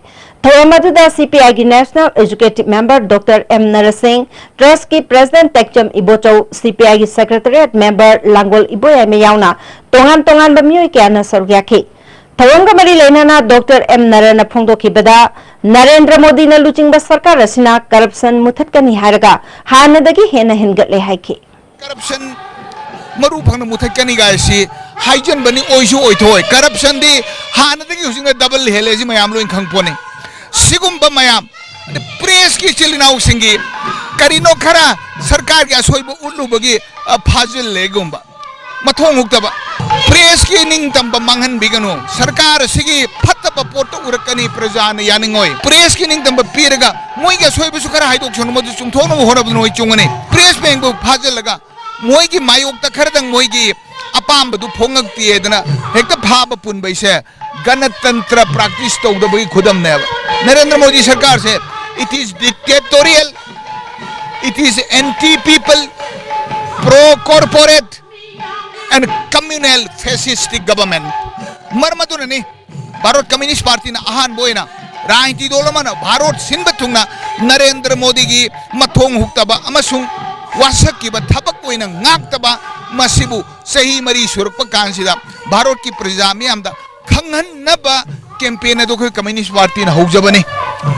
A: थोमदुदा CPI की national executive member doctor M Narasingh trust की प्रेसिडेंट तेक्चम इबोचौ CPI की सेक्रेटरीट मेंबर लांगोल इबोया में यावना तोंगान तोंगान बमियोय क्याना सरग्याखे थवंग मरी लेना डॉक्टर M नरन फोंदोखिबदा नरेंद्र मोदी न लुचिंग सरकार असिना करप्शन मुथतकनी हारगा हानदगी हेना हिनगतले हाइखे
U: करप्शन मरु फंग मुथतकनी गायसी हाइजन बनी ओइसु ओइथोय करप्शन दी हानदगी हुसिंग डबल हेले जी मयाम लोइन खंगपोने सिगुम मयाम प्रेस की चिलिनाउ सिंगी करिनो खरा सरकार के असोइब उल्लुबगी फाजिल लेगुंबा मथोंग हुक्तबा प्रेस की निंग तंब मंगन बिगनो सरकार सिगी फत्तब पोट उरकनी प्रजान यानिंगोय प्रेस की निंग तंब पीरगा मोय के असोइब सुखरा हाइदोक छोन मदु चुंथोनो होरब नोय चुंगने प्रेस बेंगो फाजिल लगा मोय की मायोक त खरदंग मोय की अपाम बदु फोंगक्ति एदना हेक्ता भाब पुनबैसे गणतंत्र प्रैक्टिस तौदबगी खुदम ने नरेंद्र मोदी सरकार से it is dictatorial, it is anti-people, pro-corporate and communal fascistic government. मरमतुन ने भारत कम्युनिस्ट पार्टी ना आहान बोयना राजनीति दोलमना भारत सिंबतुंगना नरेंद्र मोदी की मथोंग हुक्तबा अमसुंग वासक की बथबक कोइना ngakतबा मसिबु सही मरी सुरप कांसिदा भारत की प्रजा में हमदा खंगहन्नबा कैंपेन अदो कम्युनिस्ट पार्टी ना हौजबने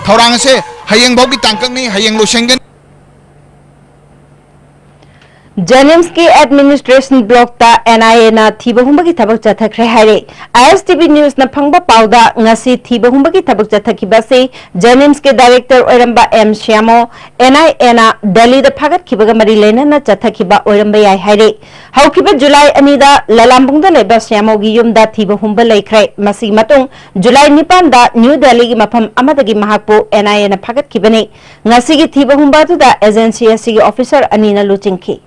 U: थौरांग से हयेंग भौगी तांकंग नहीं हयेंग लोशंगन
A: जेनिम्स की एडमिनिस्ट्रेशन ब्लॉक ता एनआईए ना थीबहुंबगी थबक चथखरे हारे आईएसटीवी न्यूज ना फंगबा पाउदा ngasi थीबहुंबगी थबक चथखिबसे जेनिम्स के डायरेक्टर ओरंबा एम श्यामो एनआईए ना दिल्ली दा फागत खिबगा मरी लेना ना चथखिबा ओरंबा याय हारे हौखिबा जुलाई अनीदा ललामबुंग दा लेबा श्यामो गी युमदा थीबहुंबा लेखरे मसी मतुंग जुलाई 9 दा न्यू दिल्ली की मफम अमदगी महापो एनआईए ना फागत खिबने ngasi gi थीबहुंबा दुदा एजेंसी एसी ऑफिसर अनीना लुचिंखी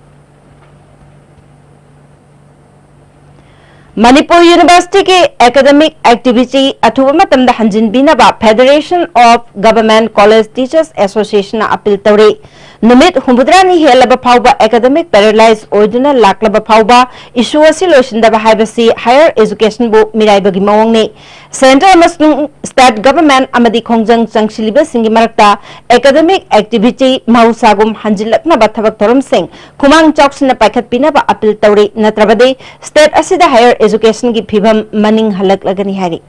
A: मणिपुर यूनिवर्सिटी के एकेडमिक एक्टिविटी अथुब मतमदा हंजिनबिनबा federation of government college teachers association appeal तौरे नुमित हुंबुद्रानी हेलब फाउबा एकेडमिक पैरालाइज ओइदुना लाक्लब फाउबा इशू असि लोइसिनदबा हाइबसी हायर एजुकेशन बो मिराइबगी मवंगने सेंट्रल अमसुंग स्टेट गवर्नमेंट अमदी खोंजंग चंगसिलिबा सिंगी मरक्ता एकेडमिक एक्टिविटी महौसागुम हंजिलकनबा थबक थोरमसिंग खुमांग चौक्सिना पाइखतपिनबा अपील तौरे नत्रबदे स्टेट असिदा हायर एजुकेशन की फिवम मनिंग हलक लगनी हारी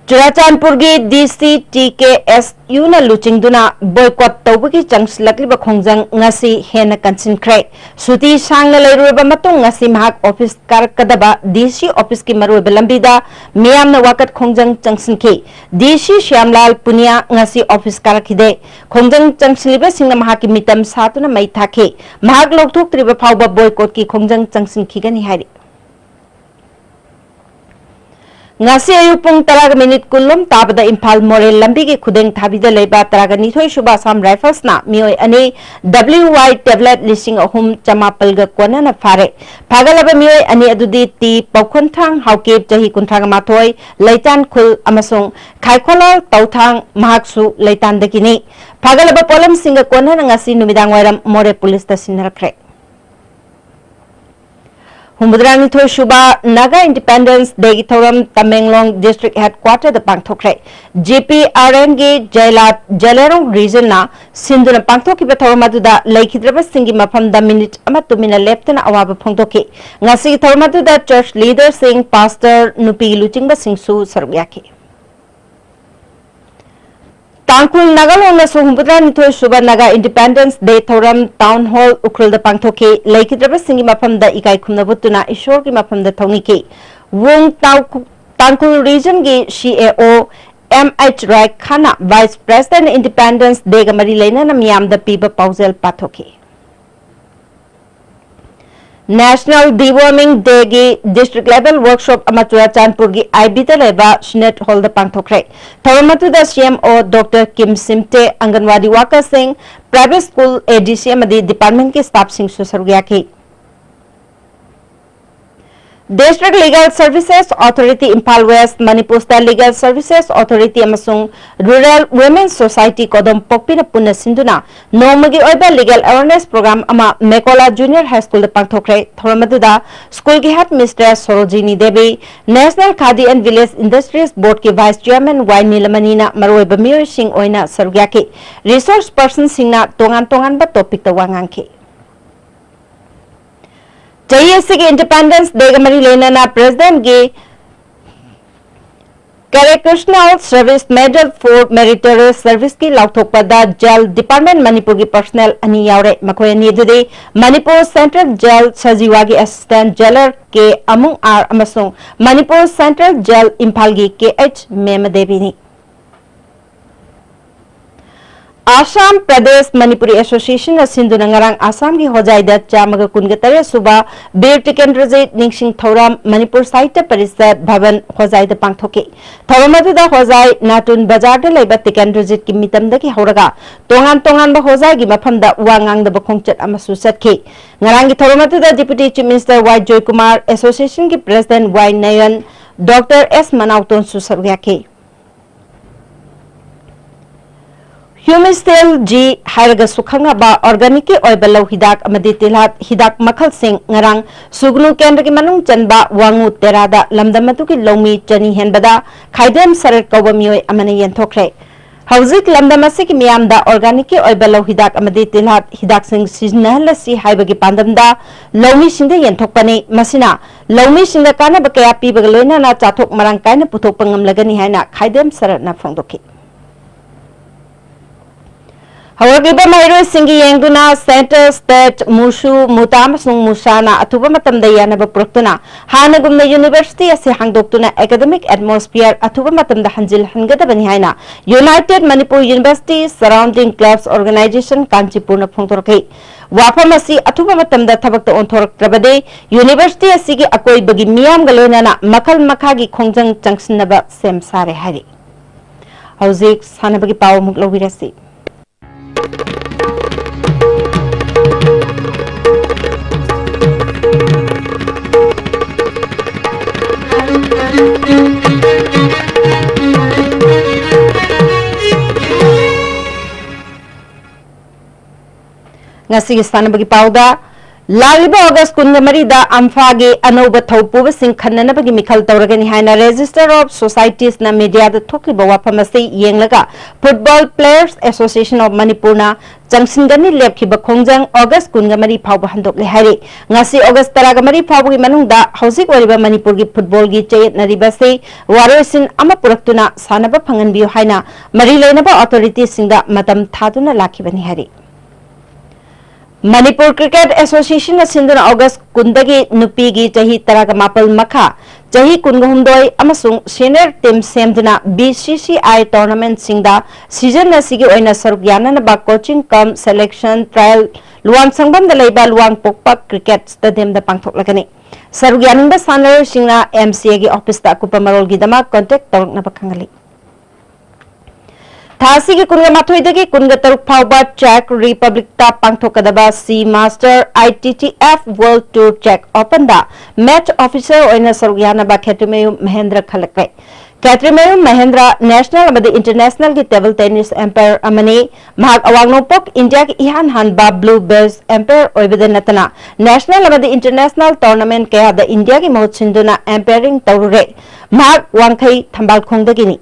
A: चुराचांदपुर की DCTKSU ना लुचिंगदुना बॉयकॉट तौबगी चंगसलकलिबा खोंजंग ngasi हेना कंसिनख्रे सुती सांगना लेरुबा मतुंग ngasi महाक ऑफिस कारकदबा DC ऑफिस की मरुबा लंबीदा मियामना वाकत खोंजंग चंगसिनखे DC Shyamlal Punia ngasi office कारखिदे खोंजंग चंगसलिबा सिंगना महाकी मितम सातुना मई थाखे महाक लोकथोक्त्रिबा फाउबा बॉयकॉट की खोंजंग चंगसिनखिगनी हारी ngasi ayuk pung 10 minute kulum tabada Imphal Morel lambi ki khudeng thabida leiba 12 suba Assam Rifles na mioi ani WY tablet listing ahum chamapal ga kona na fare phagalaba mioi ani adudi ti paukhonthang haukep jahi kunthang mathoi leitan khul amasung khaikholal tauthang mahaksu leitan dakini phagalaba polam singa kona na ngasi numidang wairam More police ta sinarakre हुमद्रानी थो शुबा Naga independence day की थोरम Tamenglong district headquarter द पांगथोखरे JPRN K जलेरोंग reason ना सिंधुना पांगथोखि बथोरम अदुदा लैखिद्रब सिंगी मफम द मिनिट अमा तुमिना लेफ्टना अवाब फोंगथोखि ngasi थोरम अदुदा चर्च लीडर सिंह पास्टर नुपी लुचिंगबा सिंगसु सरगयाखि तांकुल नागालोंग हुंबुद्रा निथोय सुबा नागा इंडिपेंडेंस डे थोरम टाउन हॉल उख्रुल द पांगथोखे लैखिद्रब सिंगी मफम द इकाई खुमनबुतुना ईश्वर की मफम द थौनिके वोंग तांकुल रीजन की CAO MH Raik Khana vice president independence day ग मरी लेना मियाम द पीबा पाउजेल पाथोखे नेशनल डिवॉर्मिंग डे की डिस्ट्रिक्ट लेवल वर्कशॉप चुराचांदपुर की IB लेबा स्नेट हॉल द पांगथोखरे थौरमतुद CMO doctor Kim Simte anganwadi worker सिंह प्राइवेट स्कूल ADC अमदी डिपार्टमेंट के स्टाफ सिंह सुसरगयाखि district legal services authority Imphal west Manipur state legal services authority rural women society कोदम पोकपिना पुना सिंधुना नोमगी ओइबा लीगल अवेयरनेस प्रोग्राम अमा मेकोला जूनियर हाई स्कूल पांगथोखरे थोरमदुदा स्कूल की head mistress Sarojini Devi national khadi and village industries board के वाइस चेयरमैन वाई नीलमणिना मरोइबा मियोय सिंह ओइना सरगयाखि रिसोर्स पर्सन सिंहना तोंगान तोंगान बा टॉपिक ता वांगांखि JSC के इंडिपेंडेंस डे मरी लेना प्रेसिडेंट के Correctional Service Medal for Meritorious Service की लाउथोकपदा जेल डिपार्टमेंट मणिपुर की पर्सनल अनि यावरे मखोय अनि दुदे मणिपुर सेंट्रल जेल सजीवा की असिस्टेंट जेलर के अमुंग आर अमसों मणिपुर सेंट्रल जेल इम्फाल की KH मेमदेवी Assam Pradesh Manipuri Association Sindhu Nangarang Assam ki Hojaida Chamaga Kungatare Suba Bir Tikendrajit Ningsing Thoram Manipur Sahitya Parisad Bhavan Hojaida Pangthoki Thoramatuda Hojai Natun Bazar de Leba Tikendrajit ki mitamda ki horaga Tongan ba Hojai ki mafamda Wangang da Bakongchat Amasu Satki Ngarang ki Thoramatuda Deputy Chief Minister Y Joy Kumar Association ki President Y Nayan Dr. S Manauton Susabgyaki Humistel G Haraga Sukhangaba Organic Oil Below Hidak Amadi Tilat Hidak Makal Singh Ngarang Sugnu Kendra ki Manung Chanba Wangu Terada Lamdamatuki Lomi Jani Henbada Kaidem Sarat Kawamioy Amani Yentokre Hauzik Lamdamasi ki Miamda Organic Oil Below Hidak Amadi Tilat Hidak Singh Siznahla Si Haibagi Pandamda Lomi Shinda Yentokpani Masina Lomi Shinda Kana Bakaya Pibagaloina Na Chatok Marangkaina Putok Pangam Lagani Haina Kaidem Sarat Na Fongdoki Hawagriba Mahiro Singi Yengduna Center State Mushu Mutam Sung Musana Atuba Matamda Yanaba Proktuna Hanagumna University as Hangdoktuna Academic Atmosphere Atuba Matamda Hanjil Hangata Banihana United Manipur University Surrounding Clubs Organization Kanchipurna Pongtorke Wapamasi Atuba Matamda Tabakta Ontork Trabade University Asigi Akoi Bagi Miam Galonana Makal Makagi Kongjang Changsnaba Sem Sare Hari Hauzik Sanabagi Pau Muglowirasi Ngasi istana bagi pauda Laliba August Kundamarida Amphage Anoba Taupuba Singh Khanana bagi Mikhal Tauragani Haina Register of Societies na media the Toki Bawa Pamasi Yenglaga Football Players Association of Manipurna Jangsingani Lepki Bakongjang August Kungamari Pauba Handok Lehari Ngasi August Taragamari Paubi Manungda Hausik Wariba Manipur gi Football gi Chayet Naribase Warosin Amapuraktuna Sanaba Pangan Bio Haina Marilenaba Authorities Singda Madam Thaduna Lakibani Hari Manipur Cricket Association Sindhuna August Kundagi Nupigi Jahi Taraga Mapal Makha Jahi Kungahundoi Amasung Senior Team Semduna BCCI Tournament Singda Season Nasigi Oina Sarugyana Naba Coaching Cum Selection Trial Luang Sangbam Dalaiba Luang Pokpak Cricket Stadium da Pangthok Lagani Sarugyaning ba Sanar Singna MCA gi Office ta Kupa Marol gi Dama Contact Torok na Bakangali Thasi ki kunga mathoidagi kunga taruk phauba Czech Republic ta pangthokadaba Sea Master ITTF World Tour Czech Open da match officer oina sarugyana ba Khetrimayu Mahendra khalakkai Khetrimayu Mahendra national amadi international ki table tennis umpire amani mahak awangnopok India ki ihan han ba blue bells umpire oibada natana national amadi international tournament kaya da India ki mahut sinduna umpiring tawrure mahak wangthai thambal khongdagini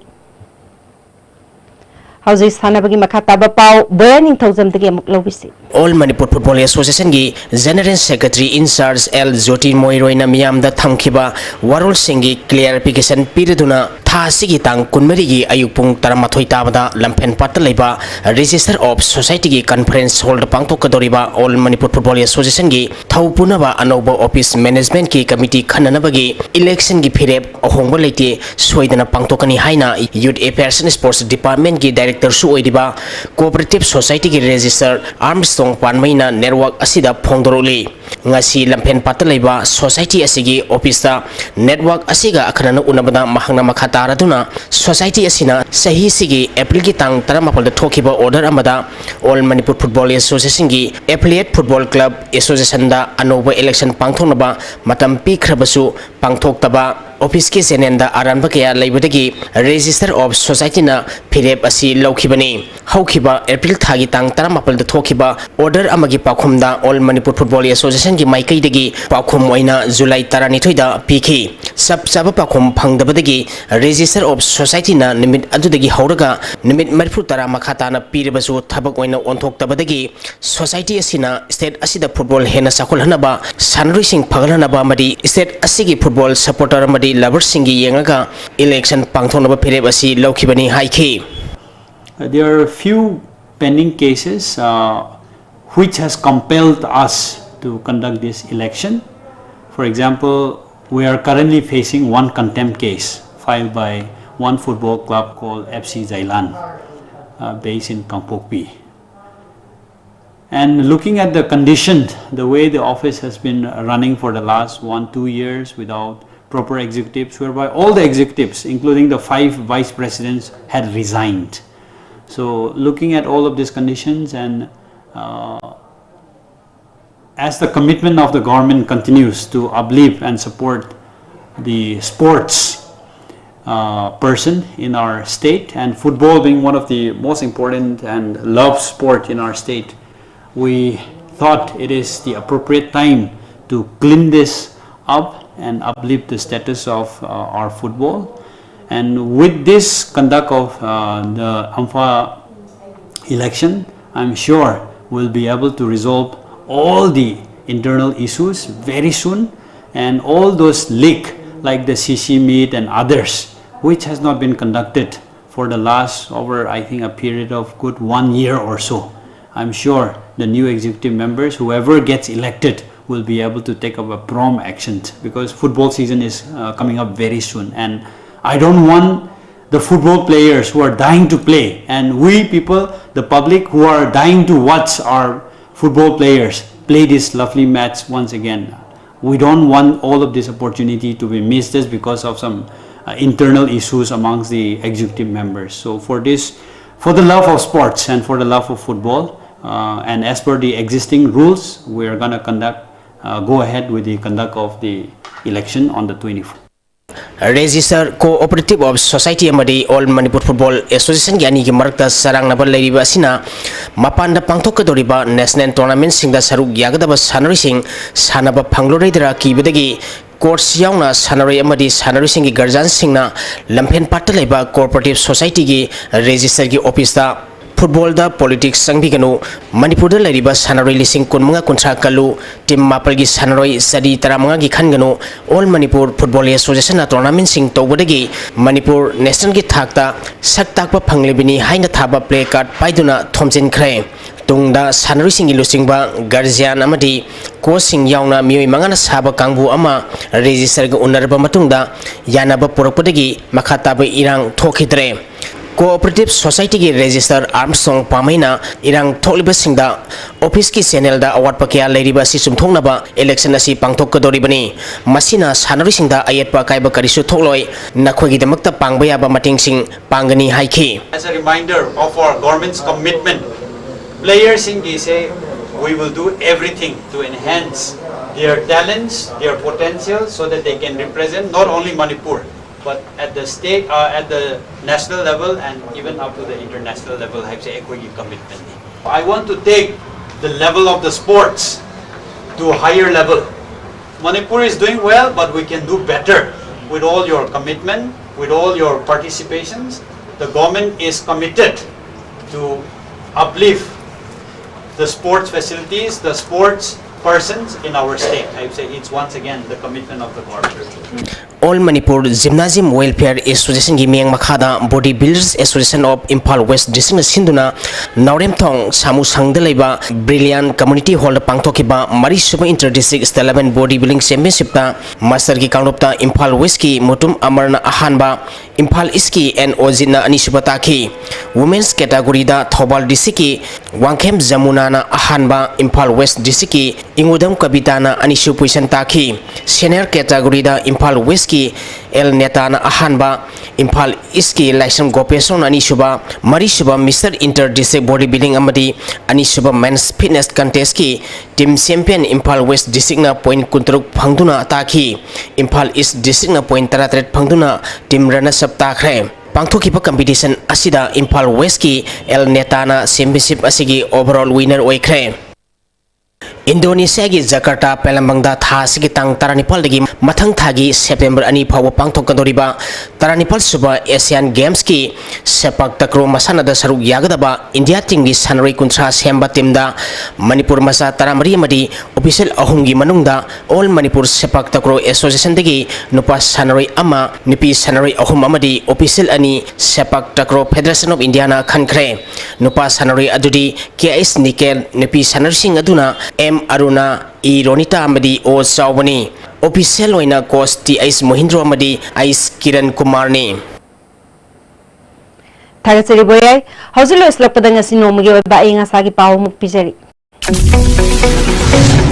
A: Hausi Sanabagi Makataba Pau, burning thousand the game Lovisi.
B: All Manipur Football Association gi General Secretary in charge L. Jyoti Moiroina Miam da Thamkiba, Warul Singhi clarification Piriduna, Thasigi Tang Kunmerigi Ayupung Taramathoi Tabada, Lampen Pataleba, Register of Society gi Conference hold Pangto Kadoriba, All Manipur Football Association gi, Thaupunaba Anobo Office Management ki Committee Kananabagi, Election gi Pirep, Ohongbolete, Swedana Pangtokani Haina, Youth Affairs and Sports Department ki Director Suoidiba, Cooperative Society ki Register, Armstrong Panmaina Network Asida Pongdoroli, Ngasi Lampen Pataleba, Society Asigi, Officer, Network Asiga Akanana Unabada Mahana Makataraduna, Society Asina, Sahi Sigi, Applicitang Taramapal the Tokiba Order Amada, All Manipur Football Association gi, Affiliate Football Club Association da Anoba Election Pangtonaba, Matam P. Krabasu, Pangtok Taba, Office ki senenda aranba kaya laibadagi Register of Society na Pirep asi Laukibani, Haukiba, April Thagi Tang Taramapal the Tokiba, Order Amagi Pakumda, All Manipur Football Association ki Maikai degi, Pakum Waina, July Taranitoida, PK. sab chaba pakhom phangdabadagi register of society na nimit adudagi hauraga nimit marfu tara makhata na piribasu thabak oina onthoktabadagi society asina state asida football hena sakol hanaba sanrui sing phagalhanaba madi state asigi football supporter madi lover singi yengaga election pangthonaba phireb asi laukhibani haikhi.
C: There are few pending cases which has compelled us to conduct this election. For example, we are currently facing one contempt case filed by one football club called FC Zailan, based in Kangpokpi. And looking at the condition, the way the office has been running for the last 1-2 years without proper executives, whereby all the executives, including the 5 vice presidents, had resigned. So looking at all of these conditions and as the commitment of the government continues to uplift and support the sports person in our state, and football being one of the most important and loved sport in our state, we thought it is the appropriate time to clean this up and uplift the status of our football. And with this conduct of the AMFA election, I'm sure we'll be able to resolve all the internal issues very soon, and all those leak like the CC meet and others which has not been conducted for the last over I think a period of good 1 year or so. I'm sure the new executive members, whoever gets elected, will be able to take up a prompt action, because football season is coming up very soon, and I don't want the football players who are dying to play, and we people, the public, who are dying to watch our football players play this lovely match once again. We don't want all of this opportunity to be missed just because of some internal issues amongst the executive members. So for this, for the love of sports and for the love of football, and as per the existing rules, we are going to go ahead with the conduct of the election on the 24th.
B: Register Cooperative of Society amadi All Manipur Football Association yani ki marakta sarang nabal leiriba asina mapanda pangthokadoriba national tournament singda saruk yagadaba sanari sing sanaba phangloreidra kibadagi courts yauna sanari amadi sanari singi guardian singna lampen patta leiba cooperative society gi register gi office da football da politics sangbiganu manipur da leiriba sanaroi lising kunmanga kuntra kalu team mapal gi sanaroi sadi taramanga gi khanganu all manipur football association tournament sing tobadagi manipur national gi thakta saktakpa phanglebini haina thaba play card paiduna thomjin khre tungda sanaroi singi lusingba guardian amadi coach sing yauna mioi mangana saba kangbu ama register ga unarba matungda yanaba porakpadagi makhataba irang thokidre. Cooperative Society ki register Armstrong Pamaina irang tholiba singda office ki channel da award pakya leiriba si sumthongnaba election asi pangthokadoribani masina sanari singda ayetpa kaiba karisu tholoi nakhogi damakta pangbaya ba mating sing pangani haikhi.
V: As a reminder of our government's commitment, players in say we will do everything to enhance their talents, their potential, so that they can represent not only Manipur but at the state, at the national level, and even up to the international level. I say equity commitment. I want to take the level of the sports to a higher level. Manipur is doing well, but we can do better with all your commitment, with all your participations. The government is committed to uplift the sports facilities, the sports persons in our state. I would say it's once again the commitment of the government.
B: All Manipur Gymnasium Welfare Association gi meng makhada Bodybuilders Association of Imphal West District Sinduna Naurem Thong Samu Sangda leiba Brilliant Community Hall pangthokiba Mari Suba Inter District Stelament Bodybuilding Championship ta Master ki kanglopta Imphal West ki Mutum Amarna ahanba Imphal East ki and Ozina Anisuba taki Women's category da Thobal District ki Wangkhem Jamuna na ahanba Imphal West District ki Ingudam Kabitana Anisu Puisan taki Senior category da Imphal West ki El Netana ahanba Imphal East ki Laisam Gopeson Anisuba Marisuba Mr. Inter District Bodybuilding amadi Anisuba Men's Fitness Contest ki Team Champion Imphal West District na point kuntruk phangduna taki Imphal East District na point 33 phangduna Team Rana Saptakre pangthokiba competition asida Imphal West ki El Netana Championship asigi overall winner oikre. Indonesia gi Jakarta Pelambangda tha sigi tang taranipal dagi mathang thagi September ani phawa pangthokadoriba taranipal suba Asian Games ki sepak takraw masana da saruk yagadaba India team gi sanrai kuntra semba team da Manipur masa taramari amadi official ahum gi manungda All Manipur Sepak Takraw Association dagi nupa sanrai ama nipi sanrai ahum amadi official ani Sepak Takraw Federation of India na khankre nupa sanrai adudi KS Nikel nipi sanar sing aduna M Aruna E Ronita amadi O Sawani official oina coach T Ice Mohindro amadi Ice Kiran Kumar ni
A: Thagachari boyai hausulo slok padanga sinomgi ba inga sagi paw muk pijari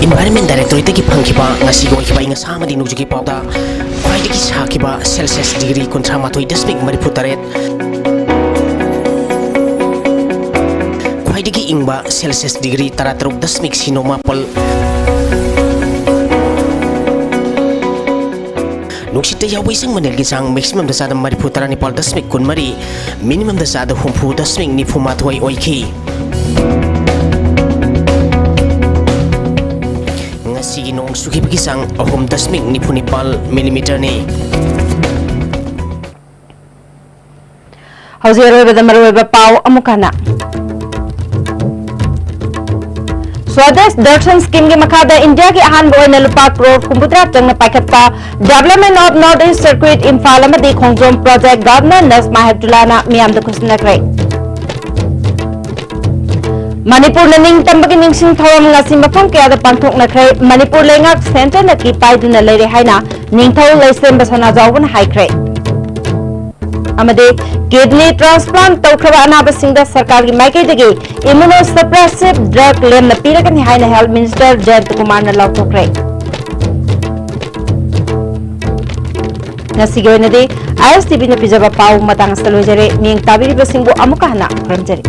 B: Environment Directorate ki phangkiba ngasi go kiba inga samadi nujugi pawda kwaidi ki sakiba Celsius degree kontra matoi desmik maripu taret kwaidi ki ingba Celsius degree taratruk desmik sinoma pol Nuksita yawi sang manel gisang maximum dasada maripu taranipal desmik kunmari minimum dasada humpu desmik nifu matoi oiki Sige nong suki pagisang ahum dasmik nipunipal millimeter ni.
A: Hausiro beda marwe pau amukana. Swadesh Darshan Scheme ki makada India ki ahan boy na lupa crore kumputra tang na paikatpa Development of Northeast Circuit Imphal amadi Khongjom Project Governor Nazma Hebdulana miyam da kusnakre. Manipur learning tambagi ningsing thoram ngasi mafam kaya da panthok nakre Manipur lengak center na ki paiduna leire haina ningthau leisem basana jawban haikre amade kidney transplant tawkhaba anaba singda sarkar gi maike degi immunosuppressive drug lem na piragani haina health minister Jayant Kumar na lautokre ngasi goinade ISTV na pijaba pau matang salojare ming tabiri basingbo amukahna ramjari